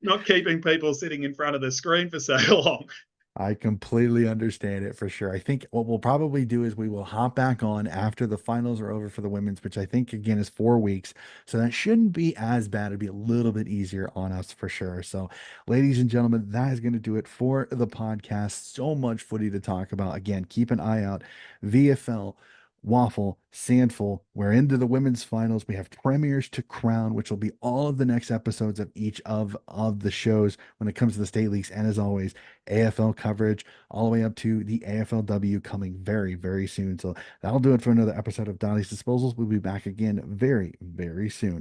Speaker 2: not keeping people sitting in front of the screen for so long.
Speaker 1: I completely understand it for sure. I think what we'll probably do is we will hop back on after the finals are over for the women's, which I think again is 4 weeks. So that shouldn't be as bad. It'd be a little bit easier on us for sure. So, ladies and gentlemen, that is going to do it for the podcast. So much footy to talk about. Again, keep an eye out. VFL, Waffle, Sandful. We're into the women's finals. We have premiers to crown, which will be all of the next episodes of each of the shows when it comes to the state leagues. And as always, AFL coverage all the way up to the AFLW coming very, very soon. So that'll do it for another episode of Donnie's Disposals. We'll be back again very, very soon.